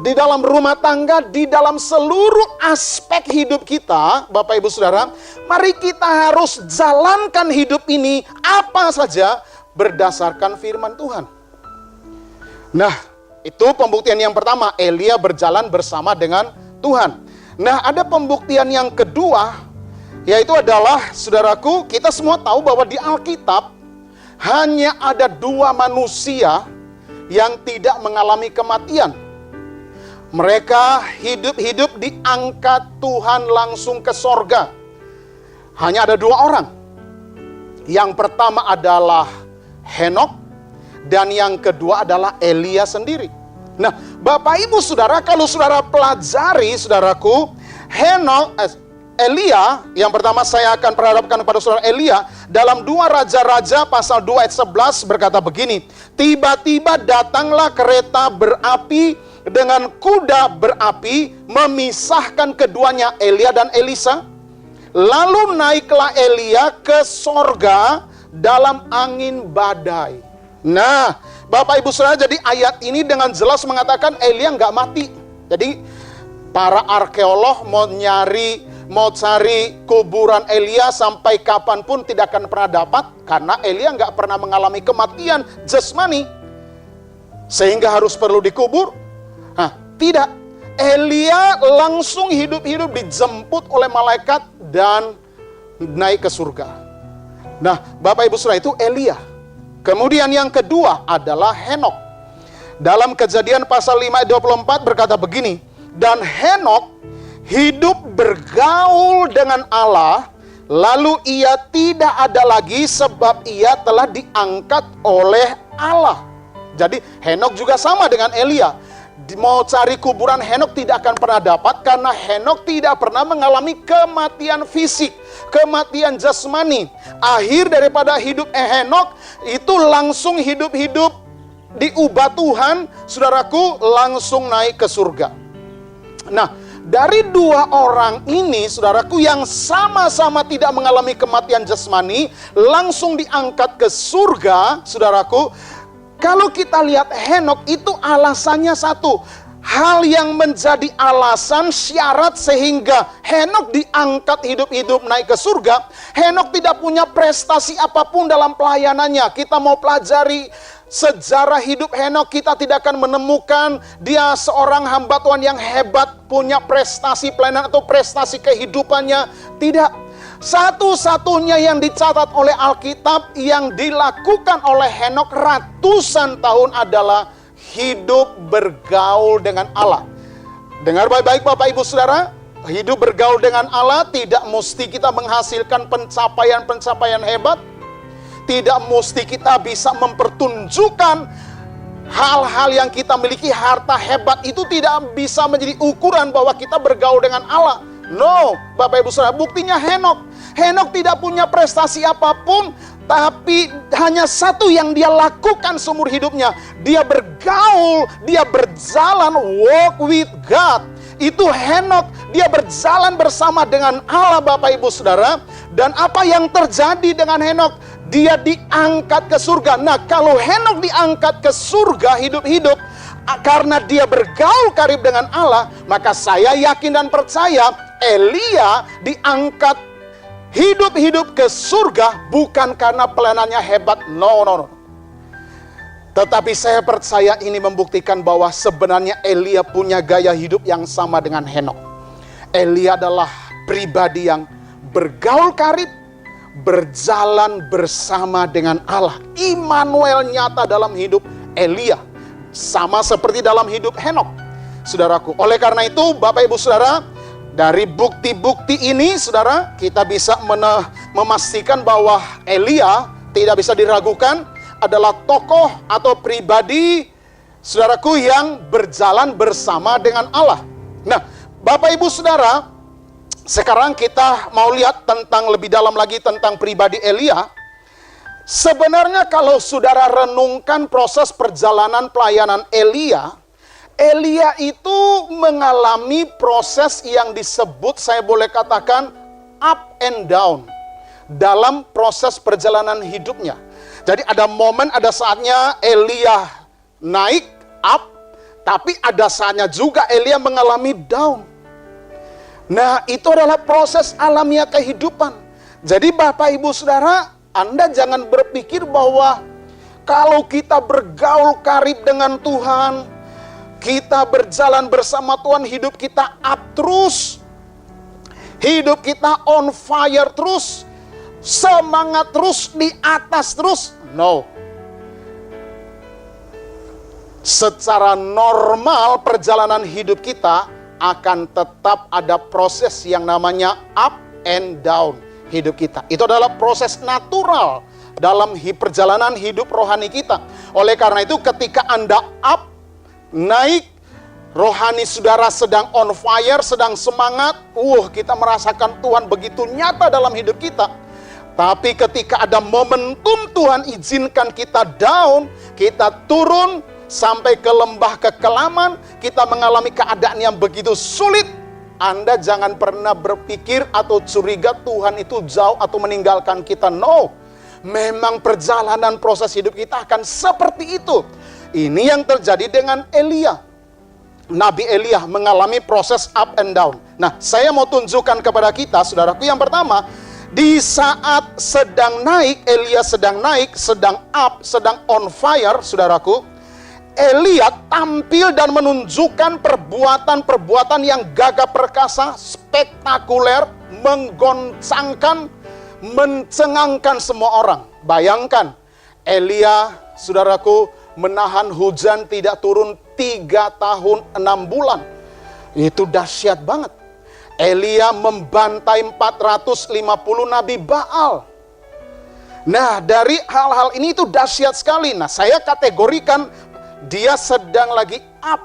di dalam rumah tangga, di dalam seluruh aspek hidup kita, Bapak Ibu Saudara, mari kita harus jalankan hidup ini apa saja berdasarkan firman Tuhan. Nah, itu pembuktian yang pertama, Elia berjalan bersama dengan Tuhan. Nah, ada pembuktian yang kedua, yaitu adalah, saudaraku, kita semua tahu bahwa di Alkitab hanya ada 2 manusia yang tidak mengalami kematian. Mereka hidup-hidup diangkat Tuhan langsung ke sorga. Hanya ada 2 orang. Yang pertama adalah Henok, dan yang kedua adalah Elia sendiri. Nah, Bapak Ibu Saudara, kalau saudara pelajari, saudaraku, Elia, yang pertama saya akan perhadapkan kepada saudara Elia, dalam 2 Raja-Raja pasal 2 ayat 11 berkata begini, tiba-tiba datanglah kereta berapi dengan kuda berapi, memisahkan keduanya, Elia dan Elisa. Lalu naiklah Elia ke sorga dalam angin badai. Nah, Bapak Ibu Saudara, jadi ayat ini dengan jelas mengatakan Elia nggak mati. Jadi para arkeolog mau cari kuburan Elia sampai kapanpun tidak akan pernah dapat, karena Elia nggak pernah mengalami kematian jasmani sehingga harus perlu dikubur. Nah, tidak, Elia langsung hidup-hidup dijemput oleh malaikat dan naik ke surga. Nah, Bapak Ibu Saudara, itu Elia. Kemudian yang kedua adalah Henok. Dalam Kejadian pasal 5 ayat 24 berkata begini, dan Henok hidup bergaul dengan Allah, lalu ia tidak ada lagi sebab ia telah diangkat oleh Allah. Jadi Henok juga sama dengan Elia. Mau cari kuburan Henok tidak akan pernah dapat, karena Henok tidak pernah mengalami kematian fisik, kematian jasmani. Akhir daripada hidup Henok itu langsung hidup-hidup diubah Tuhan, saudaraku, langsung naik ke surga. Nah, dari dua orang ini, saudaraku, yang sama-sama tidak mengalami kematian jasmani, langsung diangkat ke surga, saudaraku. Kalau kita lihat Henok, itu alasannya satu. Hal yang menjadi alasan syarat sehingga Henok diangkat hidup-hidup naik ke surga. Henok tidak punya prestasi apapun dalam pelayanannya. Kita mau pelajari sejarah hidup Henok, kita tidak akan menemukan dia seorang hamba Tuhan yang hebat, punya prestasi pelayanan atau prestasi kehidupannya. Tidak. Satu-satunya yang dicatat oleh Alkitab yang dilakukan oleh Henok ratusan tahun adalah hidup bergaul dengan Allah. Dengar baik-baik Bapak Ibu Saudara, hidup bergaul dengan Allah tidak mesti kita menghasilkan pencapaian-pencapaian hebat. Tidak mesti kita bisa mempertunjukkan hal-hal yang kita miliki, harta hebat itu tidak bisa menjadi ukuran bahwa kita bergaul dengan Allah. No, Bapak Ibu Saudara, buktinya Henok. Henok tidak punya prestasi apapun, tapi hanya satu yang dia lakukan seumur hidupnya. Dia bergaul, dia berjalan, walk with God. Itu Henok, dia berjalan bersama dengan Allah, Bapak Ibu Saudara. Dan apa yang terjadi dengan Henok? Dia diangkat ke surga. Nah, kalau Henok diangkat ke surga hidup-hidup karena dia bergaul karib dengan Allah, maka saya yakin dan percaya Elia diangkat hidup-hidup ke surga bukan karena pelayanannya hebat. No. Tetapi saya percaya ini membuktikan bahwa sebenarnya Elia punya gaya hidup yang sama dengan Henok. Elia adalah pribadi yang bergaul karib, berjalan bersama dengan Allah. Immanuel nyata dalam hidup Elia, sama seperti dalam hidup Henok, saudaraku. Oleh karena itu, Bapak Ibu Saudara, dari bukti-bukti ini, saudara, kita bisa memastikan bahwa Elia tidak bisa diragukan adalah tokoh atau pribadi, saudaraku, yang berjalan bersama dengan Allah. Nah, Bapak Ibu Saudara, sekarang kita mau lihat tentang lebih dalam lagi tentang pribadi Elia. Sebenarnya kalau saudara renungkan proses perjalanan pelayanan Elia itu mengalami proses yang disebut, saya boleh katakan, up and down dalam proses perjalanan hidupnya. Jadi ada momen, ada saatnya Elia naik, up, tapi ada saatnya juga Elia mengalami down. Nah, itu adalah proses alamiah kehidupan. Jadi Bapak Ibu Saudara, Anda jangan berpikir bahwa kalau kita bergaul karib dengan Tuhan, kita berjalan bersama Tuhan, hidup kita up terus, hidup kita on fire terus, semangat terus, di atas terus. No. Secara normal perjalanan hidup kita akan tetap ada proses yang namanya up and down hidup kita. Itu adalah proses natural dalam perjalanan hidup rohani kita. Oleh karena itu ketika Anda up, naik, rohani saudara sedang on fire, sedang semangat, kita merasakan Tuhan begitu nyata dalam hidup kita. Tapi ketika ada momentum Tuhan izinkan kita down, kita turun sampai ke lembah kekelaman, kita mengalami keadaan yang begitu sulit, Anda jangan pernah berpikir atau curiga Tuhan itu jauh atau meninggalkan kita. No, memang perjalanan proses hidup kita akan seperti itu. Ini yang terjadi dengan Elia. Nabi Elia mengalami proses up and down. Nah, saya mau tunjukkan kepada kita, saudaraku, yang pertama, di saat sedang naik, Elia sedang naik, sedang up, sedang on fire, saudaraku, Elia tampil dan menunjukkan perbuatan-perbuatan yang gagah perkasa, spektakuler, menggoncangkan, mencengangkan semua orang. Bayangkan, Elia, saudaraku, menahan hujan tidak turun 3 tahun 6 bulan. Itu dahsyat banget. Elia membantai 450 nabi Baal. Nah, dari hal-hal ini itu dahsyat sekali. Nah, saya kategorikan dia sedang lagi up,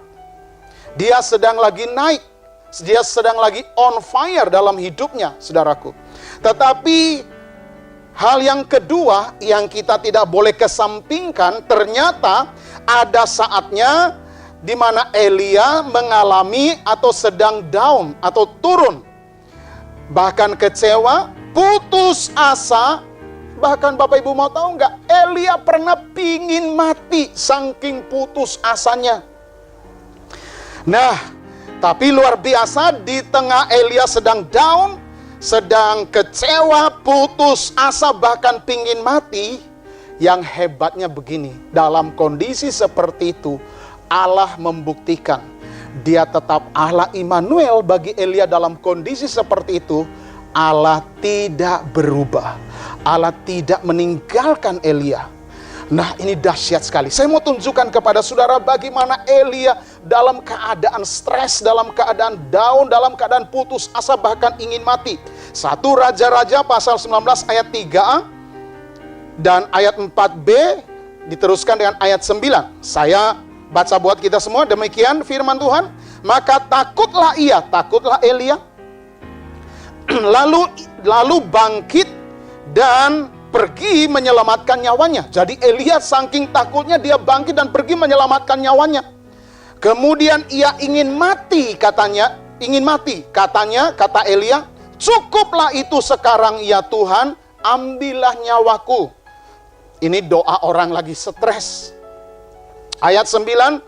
dia sedang lagi naik, dia sedang lagi on fire dalam hidupnya, saudaraku. Tetapi hal yang kedua yang kita tidak boleh kesampingkan, ternyata ada saatnya di mana Elia mengalami atau sedang down atau turun. Bahkan kecewa, putus asa. Bahkan Bapak Ibu mau tahu nggak? Elia pernah pingin mati saking putus asanya. Nah, tapi luar biasa di tengah Elia sedang down, sedang kecewa, putus asa, bahkan pingin mati. Yang hebatnya begini, dalam kondisi seperti itu, Allah membuktikan Dia tetap Allah Immanuel bagi Elia. Dalam kondisi seperti itu, Allah tidak berubah. Allah tidak meninggalkan Elia. Nah, ini dahsyat sekali. Saya mau tunjukkan kepada saudara bagaimana Elia dalam keadaan stres, dalam keadaan down, dalam keadaan putus asa, bahkan ingin mati. 1 Raja-Raja pasal 19 ayat 3a dan ayat 4b diteruskan dengan ayat 9. Saya baca buat kita semua. Demikian firman Tuhan. Maka takutlah Elia, lalu bangkit dan pergi menyelamatkan nyawanya. Jadi Elia saking takutnya dia bangkit dan pergi menyelamatkan nyawanya. Kemudian ia ingin mati, katanya. Kata Elia, cukuplah itu sekarang ya Tuhan, ambillah nyawaku. Ini doa orang lagi stres. Ayat 9,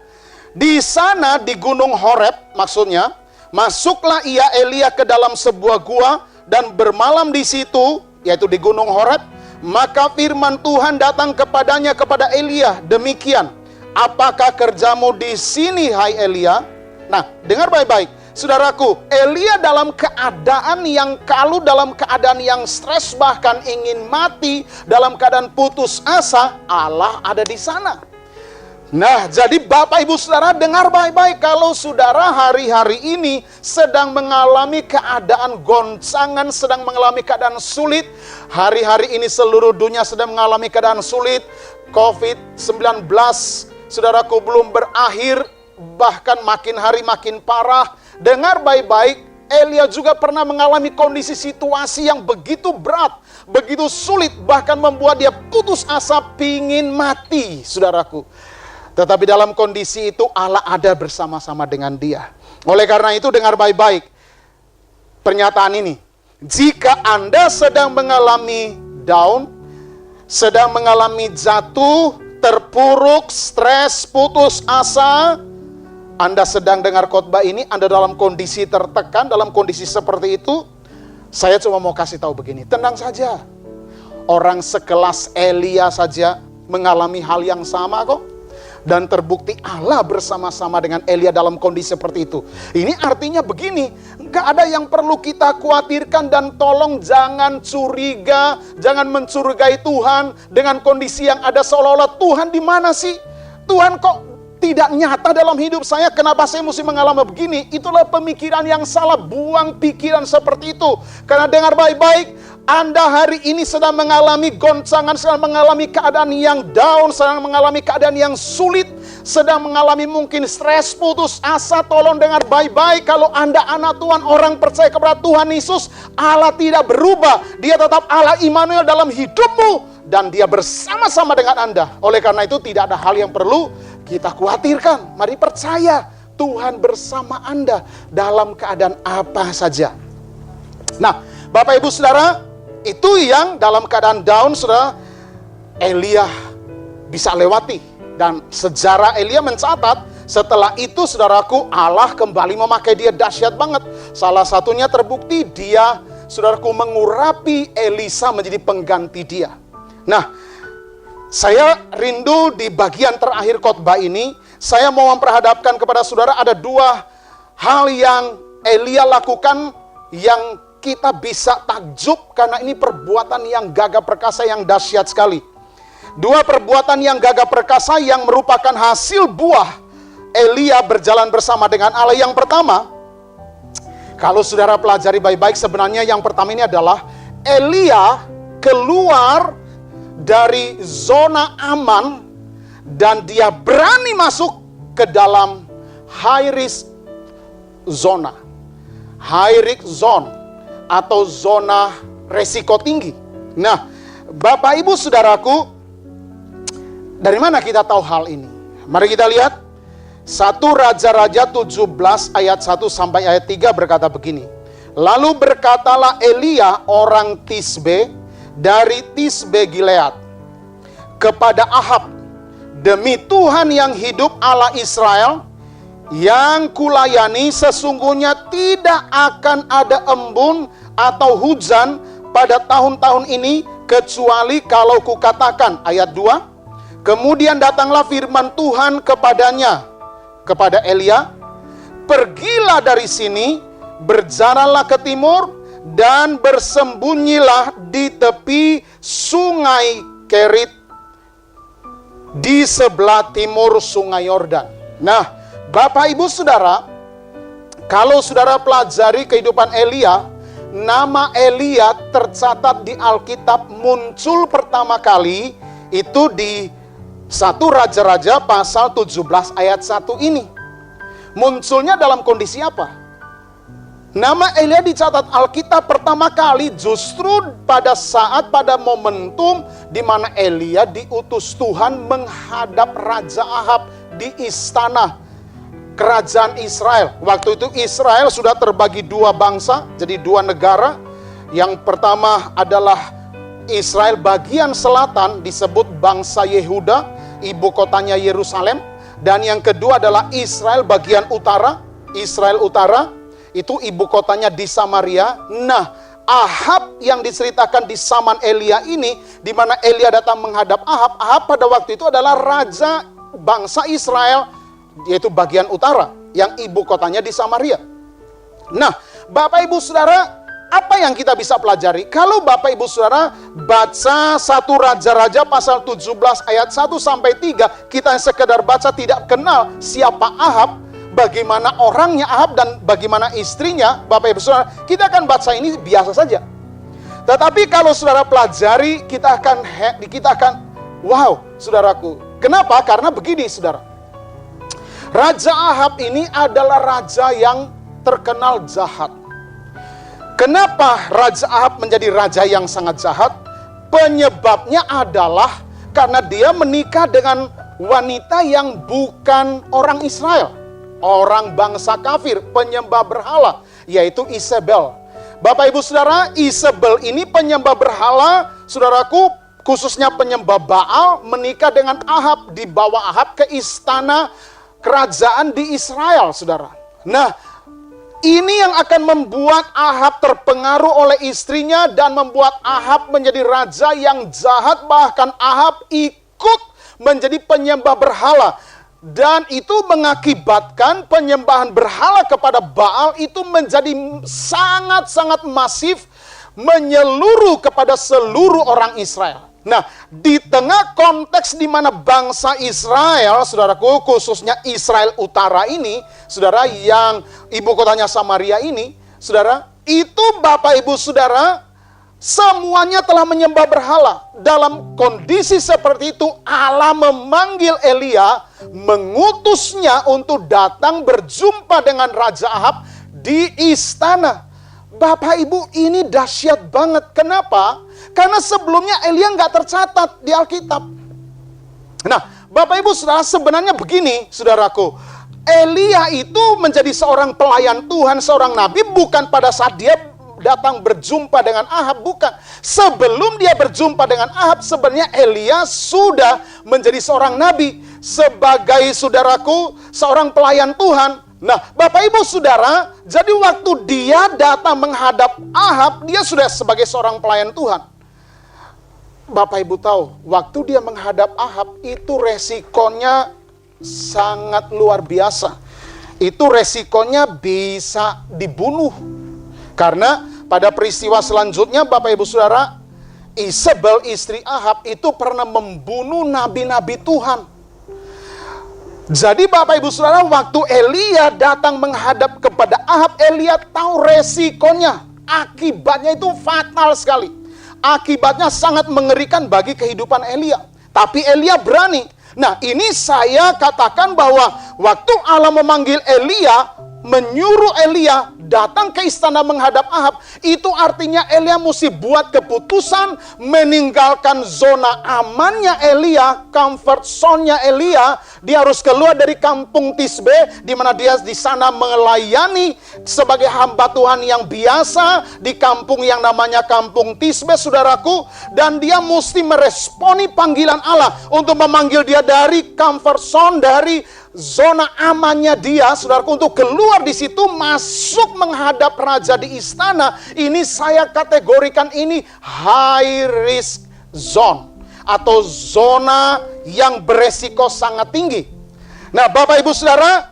di sana di gunung Horeb, maksudnya, masuklah ia Elia ke dalam sebuah gua dan bermalam di situ, yaitu di gunung Horeb. Maka firman Tuhan datang kepadanya, kepada Elia, demikian, apakah kerjamu di sini, hai Elia? Nah, dengar baik-baik. Saudaraku, Elia dalam keadaan yang kalut, dalam keadaan yang stres, bahkan ingin mati, dalam keadaan putus asa, Allah ada di sana. Nah, jadi Bapak Ibu Saudara dengar baik-baik, kalau saudara hari-hari ini sedang mengalami keadaan goncangan, sedang mengalami keadaan sulit, hari-hari ini seluruh dunia sedang mengalami keadaan sulit, COVID-19, saudaraku, belum berakhir, bahkan makin hari makin parah. Dengar baik-baik, Elia juga pernah mengalami kondisi situasi yang begitu berat, begitu sulit, bahkan membuat dia putus asa, pingin mati, saudaraku. Tetapi dalam kondisi itu Allah ada bersama-sama dengan dia. Oleh karena itu dengar baik-baik pernyataan ini. Jika Anda sedang mengalami down, sedang mengalami jatuh, terpuruk, stres, putus asa, Anda sedang dengar khotbah ini, Anda dalam kondisi tertekan, dalam kondisi seperti itu, saya cuma mau kasih tahu begini, tenang saja. Orang sekelas Elia saja mengalami hal yang sama kok. Dan terbukti Allah bersama-sama dengan Elia dalam kondisi seperti itu. Ini artinya begini, gak ada yang perlu kita khawatirkan, dan tolong jangan curiga, jangan mencurigai Tuhan dengan kondisi yang ada, seolah-olah Tuhan di mana sih? Tuhan kok tidak nyata dalam hidup saya, kenapa saya mesti mengalami begini? Itulah pemikiran yang salah, buang pikiran seperti itu. Karena dengar baik-baik, Anda hari ini sedang mengalami goncangan, sedang mengalami keadaan yang down, sedang mengalami keadaan yang sulit, sedang mengalami mungkin stres, putus asa. Tolong dengar baik-baik, kalau Anda anak Tuhan, orang percaya kepada Tuhan Yesus, Allah tidak berubah. Dia tetap Allah Immanuel dalam hidupmu, dan dia bersama-sama dengan Anda. Oleh karena itu tidak ada hal yang perlu kita khawatirkan. Mari percaya, Tuhan bersama Anda dalam keadaan apa saja. Nah, Bapak Ibu Saudara, itu yang dalam keadaan down, saudara, Elia bisa lewati. Dan sejarah Elia mencatat, setelah itu saudaraku, Allah kembali memakai dia dahsyat banget. Salah satunya terbukti dia, saudaraku, mengurapi Elisa menjadi pengganti dia. Nah, saya rindu di bagian terakhir khotbah ini, saya mau memperhadapkan kepada saudara ada dua hal yang Elia lakukan yang kita bisa takjub, karena ini perbuatan yang gagah perkasa, yang dahsyat sekali. Dua perbuatan yang gagah perkasa yang merupakan hasil buah Elia berjalan bersama dengan Allah. Yang pertama, kalau saudara pelajari baik-baik, sebenarnya yang pertama ini adalah Elia keluar dari zona aman dan dia berani masuk ke dalam high risk zona. High risk zone atau zona resiko tinggi. Nah, Bapak Ibu Saudaraku, dari mana kita tahu hal ini? Mari kita lihat. 1 Raja-Raja 17 ayat 1 sampai ayat 3 berkata begini. Lalu berkatalah Elia orang Tisbe dari Tisbe Gilead kepada Ahab, demi Tuhan yang hidup Allah Israel yang kulayani, sesungguhnya tidak akan ada embun atau hujan pada tahun-tahun ini kecuali kalau kukatakan. Ayat 2. Kemudian datanglah firman Tuhan kepadanya, kepada Elia, pergilah dari sini, berjalanlah ke timur dan bersembunyilah di tepi sungai Kerit di sebelah timur sungai Yordan. Nah, Bapak Ibu Saudara, kalau saudara pelajari kehidupan Elia, nama Elia tercatat di Alkitab muncul pertama kali itu di 1 Raja-Raja pasal 17 ayat 1 ini. Munculnya dalam kondisi apa? Nama Elia dicatat Alkitab pertama kali justru pada momentum di mana Elia diutus Tuhan menghadap Raja Ahab di istana kerajaan Israel. Waktu itu Israel sudah terbagi dua bangsa, jadi dua negara. Yang pertama adalah Israel bagian selatan disebut bangsa Yehuda, ibu kotanya Yerusalem. Dan yang kedua adalah Israel bagian utara, Israel utara, itu ibu kotanya di Samaria. Nah, Ahab yang diceritakan di zaman Elia ini, di mana Elia datang menghadap Ahab. Ahab pada waktu itu adalah raja bangsa Israel, yaitu bagian utara, yang ibu kotanya di Samaria. Nah, Bapak Ibu Saudara, apa yang kita bisa pelajari? Kalau Bapak Ibu Saudara baca 1 Raja-Raja pasal 17 ayat 1 sampai 3, kita sekedar baca tidak kenal siapa Ahab, bagaimana orangnya Ahab dan bagaimana istrinya, Bapak Ibu Saudara, kita akan baca ini biasa saja. Tetapi kalau saudara pelajari, kita akan wow, saudaraku. Kenapa? Karena begini, saudara. Raja Ahab ini adalah raja yang terkenal jahat. Kenapa Raja Ahab menjadi raja yang sangat jahat? Penyebabnya adalah karena dia menikah dengan wanita yang bukan orang Israel, orang bangsa kafir, penyembah berhala, yaitu Isabel. Bapak Ibu Saudara, Isabel ini penyembah berhala, saudaraku, khususnya penyembah Baal, menikah dengan Ahab, dibawa Ahab ke istana kerajaan di Israel, saudara. Nah, ini yang akan membuat Ahab terpengaruh oleh istrinya dan membuat Ahab menjadi raja yang jahat. Bahkan Ahab ikut menjadi penyembah berhala. Dan itu mengakibatkan penyembahan berhala kepada Baal itu menjadi sangat-sangat masif, menyeluruh kepada seluruh orang Israel. Nah, di tengah konteks di mana bangsa Israel, saudaraku, khususnya Israel Utara ini, saudara, yang ibu kotanya Samaria ini, saudara, itu Bapak Ibu Saudara, semuanya telah menyembah berhala. Dalam kondisi seperti itu, Allah memanggil Elia, mengutusnya untuk datang berjumpa dengan Raja Ahab di istana. Bapak Ibu, ini dahsyat banget. Kenapa? Karena sebelumnya Elia nggak tercatat di Alkitab. Nah, Bapak Ibu Saudara, sebenarnya begini, saudaraku. Elia itu menjadi seorang pelayan Tuhan, seorang nabi, bukan pada saat dia datang berjumpa dengan Ahab, bukan. Sebelum dia berjumpa dengan Ahab, sebenarnya Elia sudah menjadi seorang nabi. Sebagai, saudaraku, seorang pelayan Tuhan. Nah, Bapak Ibu Saudara, jadi waktu dia datang menghadap Ahab, dia sudah sebagai seorang pelayan Tuhan. Bapak Ibu tahu, waktu dia menghadap Ahab, itu resikonya sangat luar biasa. Itu resikonya bisa dibunuh. Karena pada peristiwa selanjutnya, Bapak Ibu Saudara, Isabel istri Ahab itu pernah membunuh nabi-nabi Tuhan. Jadi Bapak Ibu Saudara, waktu Elia datang menghadap kepada Ahab, Elia tahu resikonya. Akibatnya itu fatal sekali. Akibatnya sangat mengerikan bagi kehidupan Elia. Tapi Elia berani. Nah, ini saya katakan bahwa waktu Allah memanggil Elia menyuruh Elia datang ke istana menghadap Ahab, itu artinya Elia mesti buat keputusan meninggalkan zona amannya Elia, comfort zone-nya Elia. Dia harus keluar dari kampung Tisbe, di mana dia di sana melayani sebagai hamba Tuhan yang biasa di kampung yang namanya kampung Tisbe, saudaraku. Dan dia mesti meresponi panggilan Allah untuk memanggil dia dari comfort zone, dari zona amannya dia, saudaraku, untuk keluar di situ, masuk menghadap raja di istana. Ini saya kategorikan ini high risk zone, atau zona yang beresiko sangat tinggi. Nah, Bapak Ibu Saudara,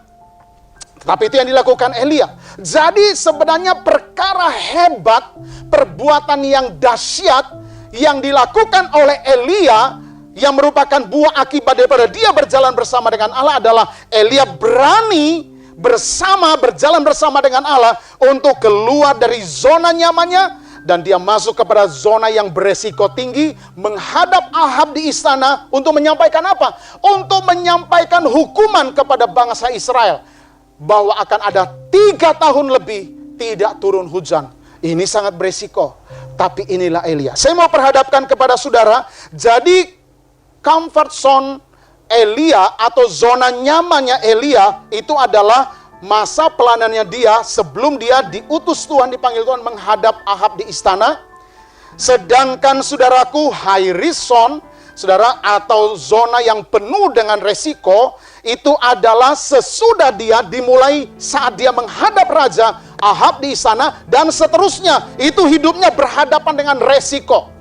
tapi itu yang dilakukan Elia. Jadi sebenarnya perkara hebat, perbuatan yang dahsyat yang dilakukan oleh Elia, yang merupakan buah akibat daripada dia berjalan bersama dengan Allah, adalah Elia berani berjalan bersama dengan Allah untuk keluar dari zona nyamannya, dan dia masuk kepada zona yang beresiko tinggi, menghadap Ahab di istana untuk menyampaikan apa? Untuk menyampaikan hukuman kepada bangsa Israel, bahwa akan ada 3 tahun lebih tidak turun hujan. Ini sangat beresiko, tapi inilah Elia. Saya mau perhadapkan kepada saudara, jadi comfort zone Elia atau zona nyamannya Elia itu adalah masa pelanannya dia sebelum dia diutus Tuhan, dipanggil Tuhan menghadap Ahab di istana. Sedangkan saudaraku, high risk zone, saudara, atau zona yang penuh dengan resiko, itu adalah sesudah dia dimulai saat dia menghadap Raja Ahab di istana, dan seterusnya itu hidupnya berhadapan dengan resiko.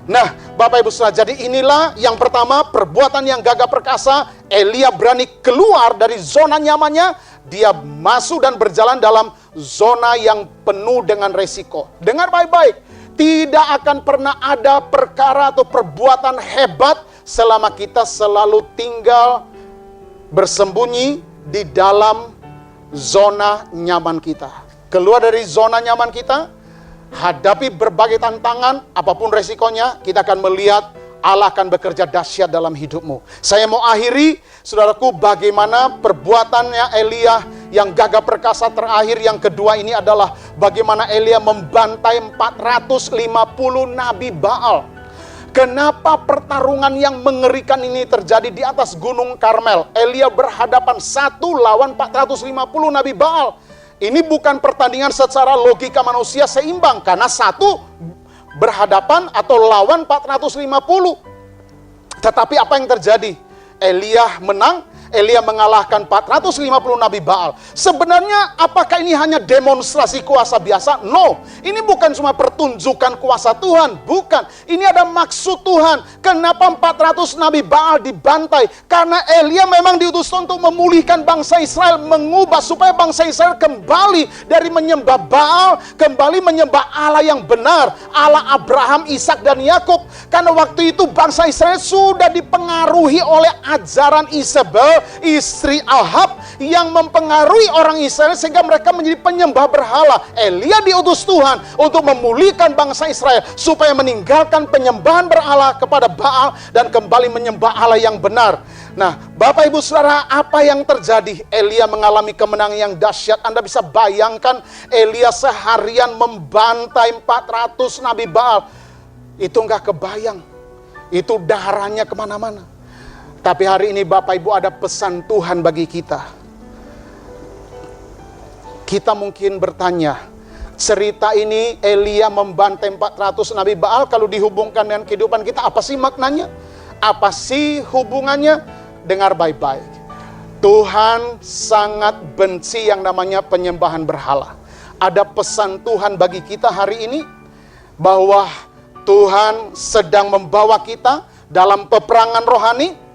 Nah, Bapak Ibu Saudara, jadi inilah yang pertama, perbuatan yang gagah perkasa. Elia berani keluar dari zona nyamannya, dia masuk dan berjalan dalam zona yang penuh dengan resiko. Dengar baik-baik, tidak akan pernah ada perkara atau perbuatan hebat selama kita selalu tinggal bersembunyi di dalam zona nyaman kita. Keluar dari zona nyaman kita, hadapi berbagai tantangan, apapun resikonya, kita akan melihat Allah akan bekerja dahsyat dalam hidupmu. Saya mau akhiri, saudaraku, bagaimana perbuatannya Elia yang gagah perkasa terakhir. Yang kedua ini adalah bagaimana Elia membantai 450 nabi Baal. Kenapa pertarungan yang mengerikan ini terjadi di atas Gunung Karmel? Elia berhadapan 1 lawan 450 nabi Baal. Ini bukan pertandingan secara logika manusia seimbang, karena 1 berhadapan atau lawan 450. Tetapi apa yang terjadi? Elia menang, Elia mengalahkan 450 nabi Baal. Sebenarnya apakah ini hanya demonstrasi kuasa biasa? No, ini bukan cuma pertunjukan kuasa Tuhan, bukan. Ini ada maksud Tuhan. Kenapa 400 nabi Baal dibantai? Karena Elia memang diutus untuk memulihkan bangsa Israel, mengubah supaya bangsa Israel kembali dari menyembah Baal, kembali menyembah Allah yang benar, Allah Abraham, Ishak dan Yakub. Karena waktu itu bangsa Israel sudah dipengaruhi oleh ajaran Isabel, istri Ahab, yang mempengaruhi orang Israel sehingga mereka menjadi penyembah berhala. Elia diutus Tuhan untuk memulihkan bangsa Israel supaya meninggalkan penyembahan berhala kepada Baal dan kembali menyembah Allah yang benar. Nah, Bapak Ibu Saudara, apa yang terjadi? Elia mengalami kemenangan yang dahsyat. Anda bisa bayangkan Elia seharian membantai 400 nabi Baal. Itu nggak kebayang. Itu darahnya kemana-mana. Tapi hari ini Bapak Ibu, ada pesan Tuhan bagi kita. Kita mungkin bertanya, cerita ini Elia membantai 400 nabi Baal, kalau dihubungkan dengan kehidupan kita, apa sih maknanya? Apa sih hubungannya? Dengar baik-baik. Tuhan sangat benci yang namanya penyembahan berhala. Ada pesan Tuhan bagi kita hari ini, bahwa Tuhan sedang membawa kita dalam peperangan rohani.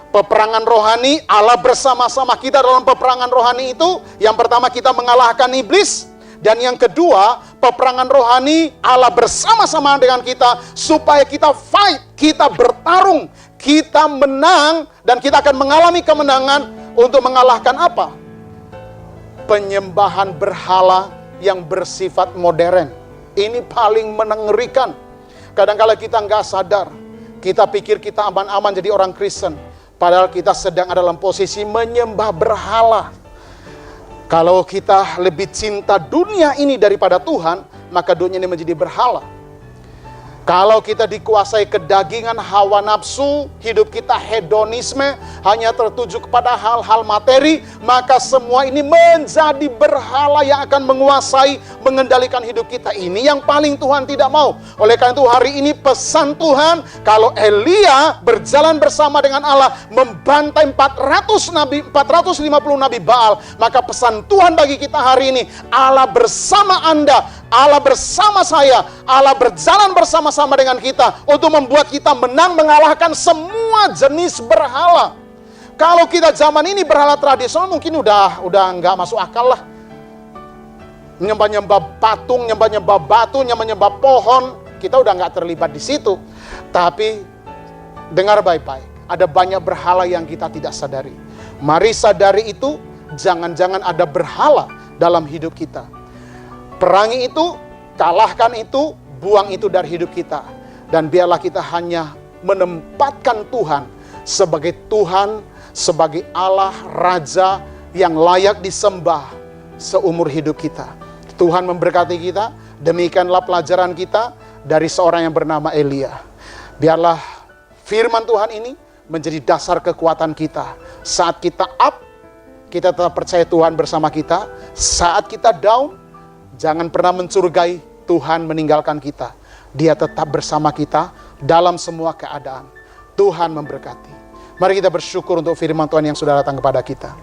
Peperangan rohani, Allah bersama-sama kita dalam peperangan rohani itu. Yang pertama, kita mengalahkan iblis. Dan yang kedua, peperangan rohani, Allah bersama-sama dengan kita supaya kita fight, kita bertarung, kita menang, dan kita akan mengalami kemenangan untuk mengalahkan apa? Penyembahan berhala yang bersifat modern. Ini paling mengerikan. Kadang-kadang kita nggak sadar, kita pikir kita aman-aman jadi orang Kristen. Padahal kita sedang ada dalam posisi menyembah berhala. Kalau kita lebih cinta dunia ini daripada Tuhan, maka dunia ini menjadi berhala. Kalau kita dikuasai kedagingan, hawa nafsu, hidup kita hedonisme, hanya tertuju kepada hal-hal materi, maka semua ini menjadi berhala yang akan menguasai, mengendalikan hidup kita. Ini yang paling Tuhan tidak mau. Oleh karena itu hari ini pesan Tuhan, kalau Elia berjalan bersama dengan Allah, membantai 450 nabi Baal, maka pesan Tuhan bagi kita hari ini, Allah bersama Anda, Allah bersama saya, Allah berjalan bersama-sama dengan kita untuk membuat kita menang mengalahkan semua jenis berhala. Kalau kita zaman ini berhala tradisional mungkin udah nggak masuk akal lah. Nyembah-nyembah patung, nyembah-nyembah batu, nyembah-nyembah pohon, kita udah nggak terlibat di situ. Tapi dengar baik-baik, ada banyak berhala yang kita tidak sadari. Mari sadari itu, jangan-jangan ada berhala dalam hidup kita. Perangi itu, kalahkan itu, buang itu dari hidup kita. Dan biarlah kita hanya menempatkan Tuhan sebagai Tuhan, sebagai Allah, Raja yang layak disembah seumur hidup kita. Tuhan memberkati kita, demikianlah pelajaran kita dari seorang yang bernama Elia. Biarlah firman Tuhan ini menjadi dasar kekuatan kita. Saat kita up, kita tetap percaya Tuhan bersama kita. Saat kita down, jangan pernah mencurigai Tuhan meninggalkan kita. Dia tetap bersama kita dalam semua keadaan. Tuhan memberkati. Mari kita bersyukur untuk firman Tuhan yang sudah datang kepada kita.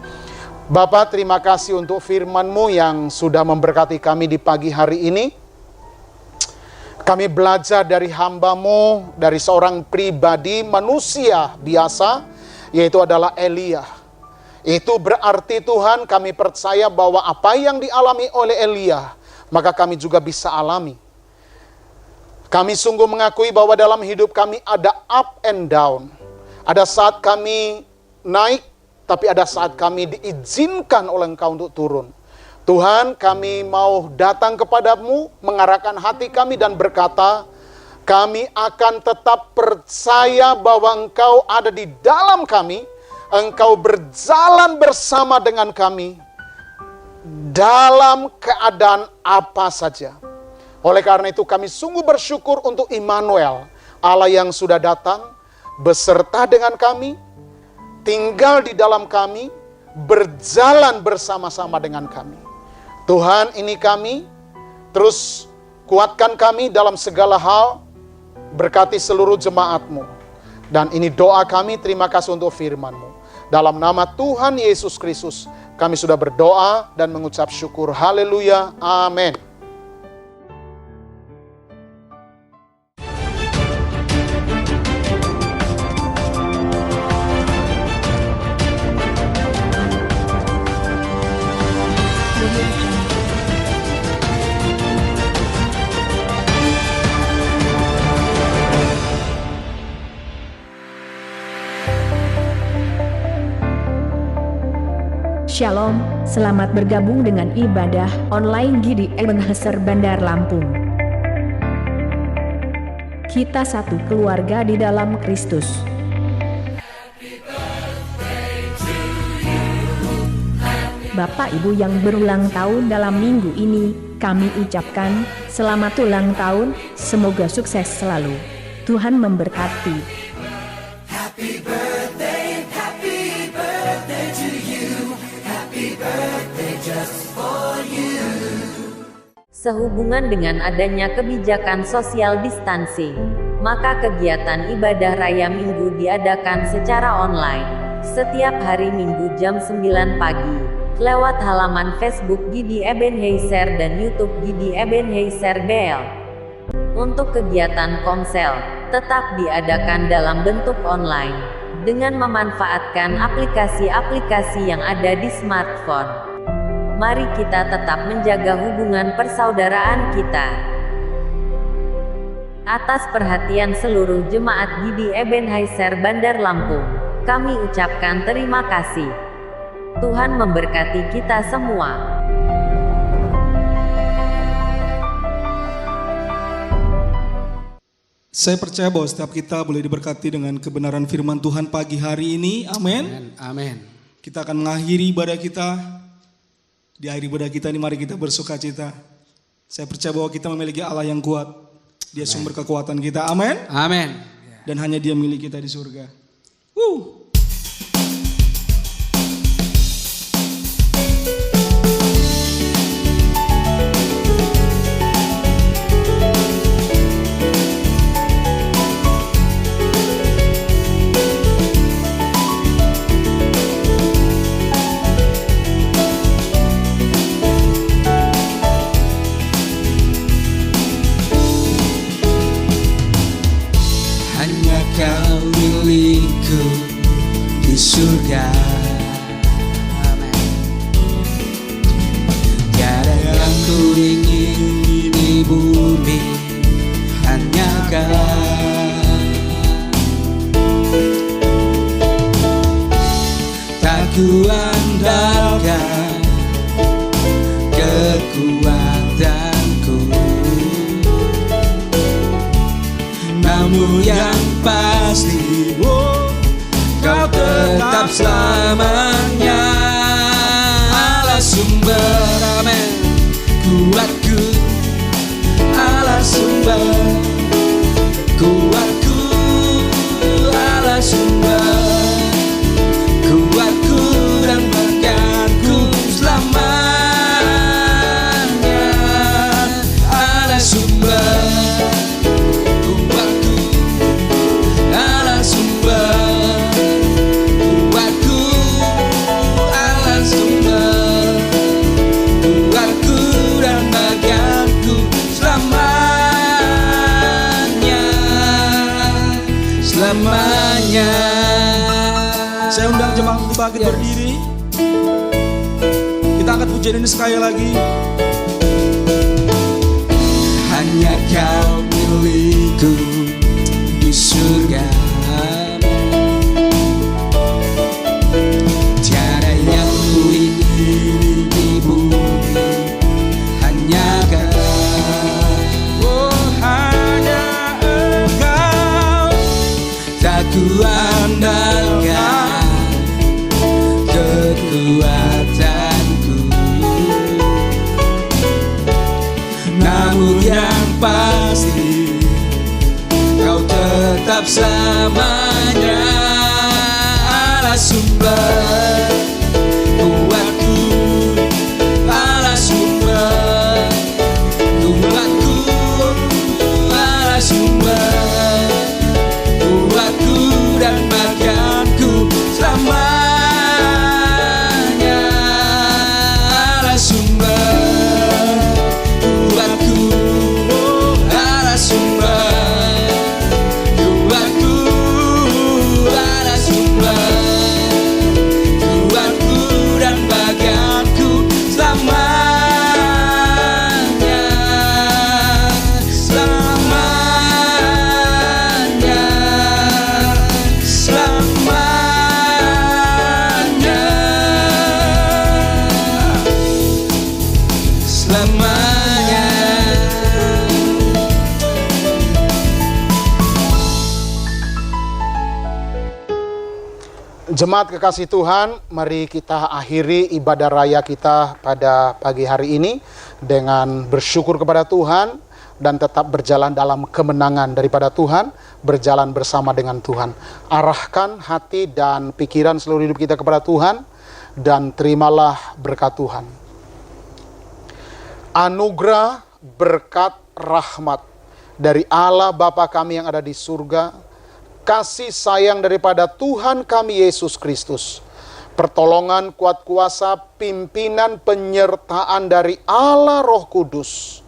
Bapa, terima kasih untuk firman-Mu yang sudah memberkati kami di pagi hari ini. Kami belajar dari hamba-Mu, dari seorang pribadi manusia biasa, yaitu adalah Elia. Itu berarti Tuhan, kami percaya bahwa apa yang dialami oleh Elia, maka kami juga bisa alami. Kami sungguh mengakui bahwa dalam hidup kami ada up and down. Ada saat kami naik, tapi ada saat kami diizinkan oleh Engkau untuk turun. Tuhan, kami mau datang kepadamu, mengarahkan hati kami dan berkata, kami akan tetap percaya bahwa Engkau ada di dalam kami, Engkau berjalan bersama dengan kami, dalam keadaan apa saja. Oleh karena itu kami sungguh bersyukur untuk Immanuel, Allah yang sudah datang, beserta dengan kami, tinggal di dalam kami, berjalan bersama-sama dengan kami. Tuhan, ini kami, terus kuatkan kami dalam segala hal, berkati seluruh jemaat-Mu. Dan ini doa kami, terima kasih untuk firman-Mu. Dalam nama Tuhan Yesus Kristus, kami sudah berdoa dan mengucap syukur. Haleluya. Amin. Shalom, selamat bergabung dengan ibadah online GIDI Ebenezer Bandar Lampung. Kita satu keluarga di dalam Kristus. Bapak Ibu yang berulang tahun dalam minggu ini, kami ucapkan selamat ulang tahun, semoga sukses selalu. Tuhan memberkati. Sehubungan dengan adanya kebijakan social distancing, maka kegiatan ibadah raya Minggu diadakan secara online, setiap hari Minggu jam 9 pagi, lewat halaman Facebook GIDI Ebenezer dan YouTube GIDI Ebenezer BL. Untuk kegiatan komsel, tetap diadakan dalam bentuk online, dengan memanfaatkan aplikasi-aplikasi yang ada di smartphone. Mari kita tetap menjaga hubungan persaudaraan kita. Atas perhatian seluruh jemaat GIDI Ebenezer Bandar Lampung, kami ucapkan terima kasih. Tuhan memberkati kita semua. Saya percaya bahwa setiap kita boleh diberkati dengan kebenaran firman Tuhan pagi hari ini. Amin. Amin. Kita akan mengakhiri ibadah kita Di akhir ibadah kita ini mari kita bersuka cita. Saya percaya bahwa kita memiliki Allah yang kuat. Dia sumber kekuatan kita. Amin. Amin. Dan hanya Dia milik kita di surga. Hanya Kau milikku di surga. Amin. Tiada yang ku ingin di bumi, hanya Kau. Tak ku andalkan kekuatanku, namun yang pasti Kau tetap selamanya Allah sumber, amin, kuatku, Allah sumber kuatku, Allah sumber kuatku dan berkatku selamanya Allah sumber kuatku, Allah sumber kuatku, Allah sumber kuatku dan bagianku selamanya. Saya undang jemaat untuk bangkit berdiri. Kita angkat pujian ini sekali lagi. Hanya Kau milikku di surga. Tiada yang ku ingin di bumi, hanya Kau. Oh, hanya Engkau. Tak ku andalkan kekuatanku, namun yang pasti Kau tetap selamanya Allah sumber kuatku, Allah sumber kuatku, Allah sumber kuatku dan bagianku selamanya Allah sumber kuatku, Allah sumber kuatku, Allah sumber kuatku dan bagianku selamanya selamanya selamanya selamanya. Jemaat kekasih Tuhan, mari kita akhiri ibadah raya kita pada pagi hari ini dengan bersyukur kepada Tuhan dan tetap berjalan dalam kemenangan daripada Tuhan, berjalan bersama dengan Tuhan. Arahkan hati dan pikiran seluruh hidup kita kepada Tuhan dan terimalah berkat Tuhan. Anugerah, berkat, rahmat dari Allah Bapa kami yang ada di surga, kasih sayang daripada Tuhan kami Yesus Kristus, pertolongan, kuat kuasa, pimpinan, penyertaan dari Allah Roh Kudus,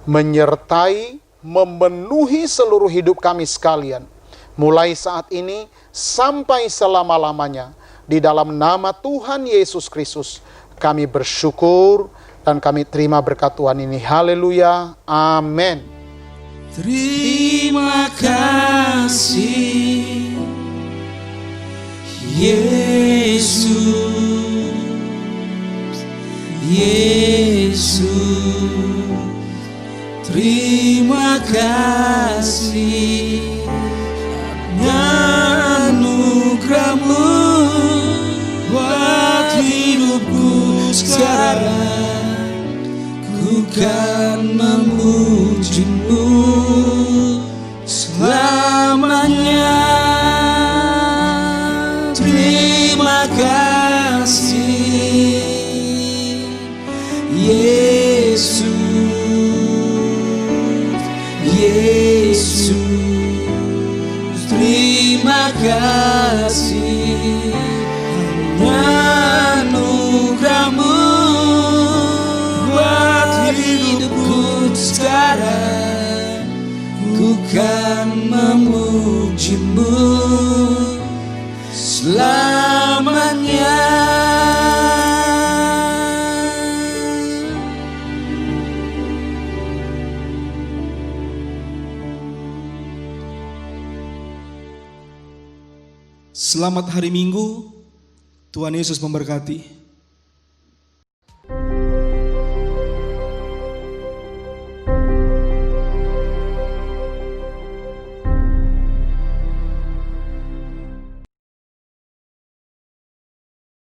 menyertai, memenuhi seluruh hidup kami sekalian, mulai saat ini sampai selama-lamanya. Di dalam nama Tuhan Yesus Kristus, kami bersyukur dan kami terima berkat Tuhan ini. Haleluya, amin. Terima kasih Yesus, Yesus. Terima kasih anugerah-Mu buat hidupku sekarang. sekarang ku kan memuji-Mu selamanya. Terima kasih Yesus, Yesus. Terima kasih hanya anugerah-Mu buat hidupku sekarang. Ku kan memuji-Mu selamanya. Selamat hari Minggu, Tuhan Yesus memberkati.